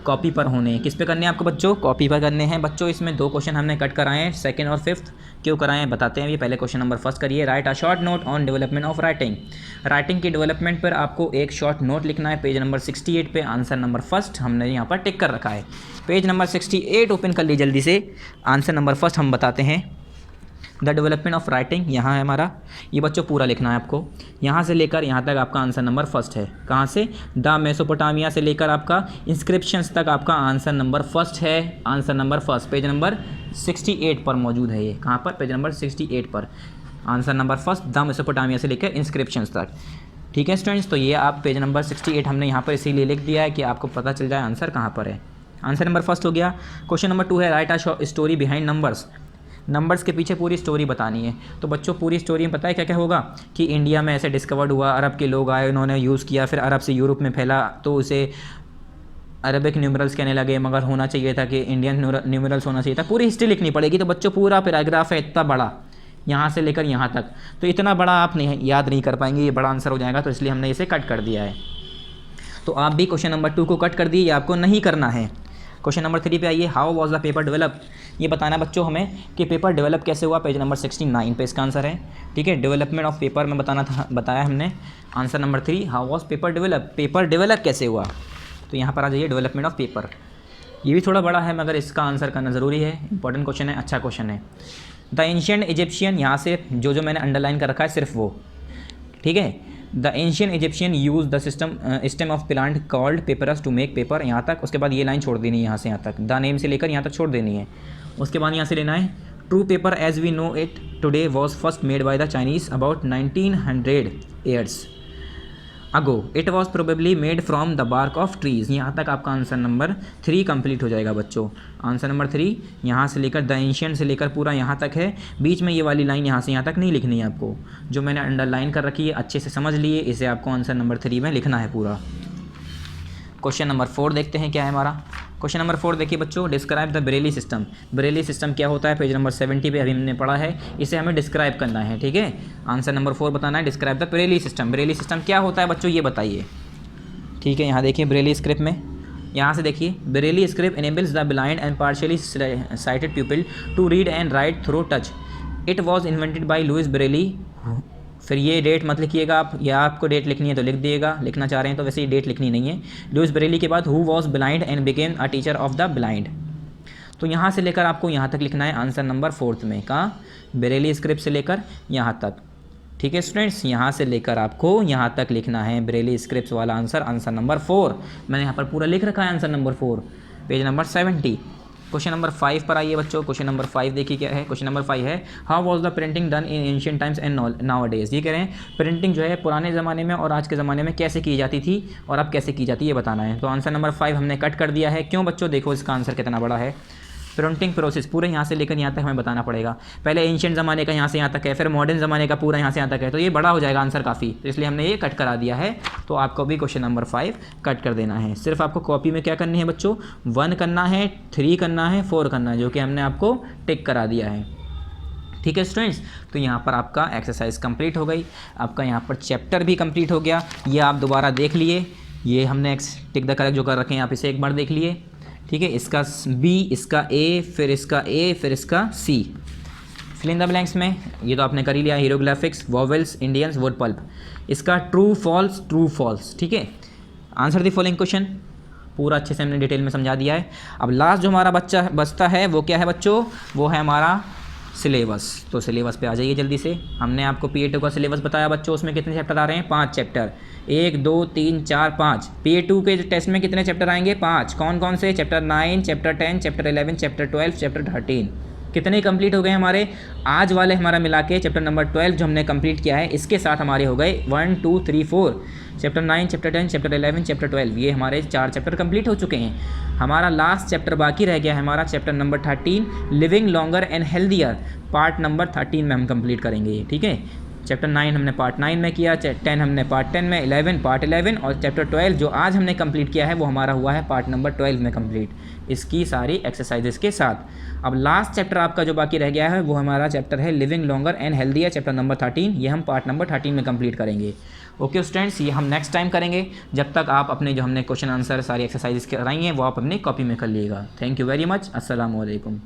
कॉपी पर होने हैं। किस पे करने हैं आपको बच्चों? कॉपी पर करने हैं बच्चों। इसमें 2 क्वेश्चन हमने कट कराए हैं, सेकंड और फिफ्थ। क्यों कराए हैं बताते हैं। ये पहले क्वेश्चन नंबर फर्स्ट करिए। Right a short note on development of writing. Writing की डेवलपमेंट पर आपको एक शॉर्ट नोट लिखना है। पेज नंबर 68 पे आंसर नंबर फर्स्ट हमने यहाँ पर टिक कर रखा है। पेज नंबर 68 ओपन कर ली जल्दी से। आंसर नंबर फर्स्ट हम बताते हैं, द डेवलपमेंट ऑफ राइटिंग यहाँ है हमारा। ये बच्चों पूरा लिखना है आपको, यहाँ से लेकर यहाँ तक आपका आंसर नंबर फर्स्ट है। कहाँ से? द मेसोपोटामिया से लेकर आपका इंस्क्रिप्शंस तक आपका आंसर नंबर फर्स्ट है। Answer number first page number 68 पर मौजूद है। ये कहाँ पर? पेज नंबर 68 पर answer number first, the Mesopotamia से लेकर इंस्क्रिप्शंस तक। ठीक है स्टूडेंट्स, तो ये आप पेज नंबर 68 हमने यहाँ पर इसीलिए लिख दिया है कि आपको पता चल जाए आंसर कहाँ पर है। आंसर नंबर फर्स्ट हो गया। क्वेश्चन नंबर 2 है, right a story behind numbers. Numbers के पीछे पूरी स्टोरी बतानी है। तो बच्चों पूरी स्टोरी में पता है क्या क्या होगा? कि इंडिया में ऐसे डिस्कवर्ड हुआ, अरब के लोग आए, उन्होंने यूज़ किया, फिर अरब से यूरोप में फैला, तो उसे अरबिक न्यूमरल्स कहने लगे, मगर होना चाहिए था कि इंडियन न्यूमरल्स होना चाहिए था। पूरी हिस्ट्री लिखनी पड़ेगी। तो बच्चों पूरा पैराग्राफ है इतना बड़ा, यहाँ से लेकर यहाँ तक, तो इतना बड़ा आप नहीं याद नहीं कर पाएंगे, ये बड़ा आंसर हो जाएगा, तो इसलिए हमने इसे कट कर दिया है। तो आप भी क्वेश्चन नंबर 2 को कट कर दिए, ये आपको नहीं करना है। क्वेश्चन नंबर 3 पे आइए, how was the paper develop. ये बताना बच्चों हमें कि पेपर डेवलप कैसे हुआ। पेज नंबर 69 पे इसका आंसर है। ठीक है, डेवलपमेंट ऑफ पेपर में बताया हमने। Answer number 3, how was paper develop. Paper develop कैसे हुआ, तो यहाँ पर आ जाइए, डेवलपमेंट ऑफ पेपर। ये भी थोड़ा बड़ा है मगर इसका आंसर करना ज़रूरी है, इंपॉर्टेंट क्वेश्चन है, अच्छा क्वेश्चन है। द एंशिएंट इजिप्शियन, यहाँ से जो मैंने अंडरलाइन कर रखा है सिर्फ वो, ठीक है। The ancient Egyptian use the stem of plant called papyrus to make paper, यहाँ तक। उसके बाद ये लाइन छोड़ देनी है, यहाँ से यहाँ तक, द नेम से लेकर यहाँ तक छोड़ देनी है। उसके बाद यहाँ से लेना है, true paper as we know it today was first made by the Chinese about 1900 years ago. It was probably made from the bark of trees. यहाँ तक आपका आंसर नंबर 3 कंप्लीट हो जाएगा बच्चों। आंसर नंबर 3 यहाँ से लेकर द एंशिएंट से लेकर पूरा यहाँ तक है। बीच में ये वाली लाइन यहाँ से यहाँ तक नहीं लिखनी है आपको, जो मैंने अंडरलाइन कर रखी है अच्छे से समझ लिए, इसे आपको आंसर नंबर 3 में लिखना है पूरा। क्वेश्चन नंबर 4 देखते हैं क्या है हमारा। क्वेश्चन नंबर 4 देखिए बच्चों, describe the Bareilly system. Bareilly system क्या होता है, पेज नंबर 70 पे अभी हमने पढ़ा है, इसे हमें डिस्क्राइब करना है। ठीक है, आंसर नंबर 4 बताना है, describe the Bareilly system. Bareilly system क्या होता है बच्चों, ये बताइए। ठीक है, यहाँ देखिए बरेली स्क्रिप्ट में, यहाँ से देखिए, Braille script enables the blind and partially sighted people to read and write through touch. It was invented by Louis Braille. फिर ये डेट मत लिखिएगा आप, या आपको डेट लिखनी है तो लिख दिएगा, लिखना चाह रहे हैं तो वैसे ही डेट लिखनी नहीं है। लुइस बरेली के बाद who was blind and became a teacher of the blind. तो यहाँ से लेकर आपको यहाँ तक लिखना है आंसर नंबर 4 में। कहाँ? बरेली स्क्रिप्ट से लेकर यहाँ तक। ठीक है स्टूडेंट्स, यहाँ से लेकर आपको यहाँ तक लिखना है बरेली स्क्रिप्ट वाला आंसर, आंसर नंबर 4। मैंने यहाँ पर पूरा लिख रखा है answer number 4, page number 70। Question number 5 पर आइए बच्चों। क्वेश्चन नंबर 5 देखिए क्या है। क्वेश्चन नंबर 5 है, how was the printing done in ancient times and now days. ये कह रहे हैं प्रिंटिंग जो है पुराने ज़माने में और आज के ज़माने में कैसे की जाती थी और अब कैसे की जाती है, ये बताना है। तो आंसर नंबर 5 हमने कट कर दिया है। क्यों बच्चों, देखो इसका आंसर कितना बड़ा है। प्रिंटिंग प्रोसेस पूरे यहाँ से लेकर यहाँ तक हमें बताना पड़ेगा। पहले एंशिएंट ज़माने का यहाँ से यहाँ तक है, फिर मॉडर्न ज़माने का पूरा यहाँ से यहाँ तक है, तो ये बड़ा हो जाएगा आंसर काफ़ी, तो इसलिए हमने ये कट करा दिया है। तो आपको भी क्वेश्चन नंबर 5 कट कर देना है। सिर्फ आपको कॉपी में क्या करनी है बच्चों, 1 करना है, 3 करना है, 4 करना है, जो कि हमने आपको टिक करा दिया है। ठीक है स्टूडेंट्स, तो यहाँ पर आपका एक्सरसाइज कंप्लीट हो गई, आपका यहाँ पर चैप्टर भी कंप्लीट हो गया। ये आप दोबारा देख लिए, ये हमने टिक द करेक्ट जो कर रखे हैं आप इसे एक बार देख लिए। ठीक है, इसका बी, इसका ए, फिर इसका सी। फिल इन द ब्लैंक्स में ये तो आपने कर ही लिया, हीरोग्राफिक्स, वॉवेल्स, इंडियंस, वर्ड पल्प। इसका ट्रू फॉल्स। ठीक है, आंसर द फॉलोइंग क्वेश्चन। पूरा अच्छे से हमने डिटेल में समझा दिया है। अब लास्ट जो हमारा बचता है वो क्या है बच्चों, वो है हमारा सिलेबस। तो सिलेबस पे आ जाइए जल्दी से। हमने आपको PA2 का सिलेबस बताया बच्चों, उसमें कितने चैप्टर आ रहे हैं, 5 चैप्टर, 1 2 3 4 5। PA2 के टेस्ट में कितने चैप्टर आएंगे, 5। कौन कौन से, chapter 9, chapter 10, chapter 11, chapter 12, chapter 13। कितने कंप्लीट हो गए हमारे, आज वाले हमारा मिला के चैप्टर नंबर 12 जो हमने कंप्लीट किया है, इसके साथ हमारे हो गए 1 2 3 4। चैप्टर 9, चैप्टर 10, चैप्टर 11, चैप्टर 12, ये हमारे 4 चैप्टर कंप्लीट हो चुके हैं। हमारा लास्ट चैप्टर बाकी रह गया है हमारा chapter number 13, living longer and healthier, part number 13 में हम कंप्लीट करेंगे। ठीक है, चैप्टर 9 हमने पार्ट 9 में किया, 10 हमने पार्ट 10 में, 11 पार्ट 11, और चैप्टर 12 जो आज हमने कंप्लीट किया है वो हमारा हुआ है पार्ट नंबर 12 में कंप्लीट, इसकी सारी एक्सरसाइजेस के साथ। अब लास्ट चैप्टर आपका जो बाकी रह गया है वो हमारा चैप्टर है living longer and healthier, chapter number 13, ये हम पार्ट नंबर 13 में कंप्लीट करेंगे। ओके स्टूडेंट्स, ये हम नेक्स्ट टाइम करेंगे। जब तक आप अपने जो हमने क्वेश्चन आंसर सारी एक्सरसाइजेस कराई हैं वो आप अपनी कॉपी में कर लीजिएगा। थैंक यू वेरी मच, अस्सलाम वालेकुम।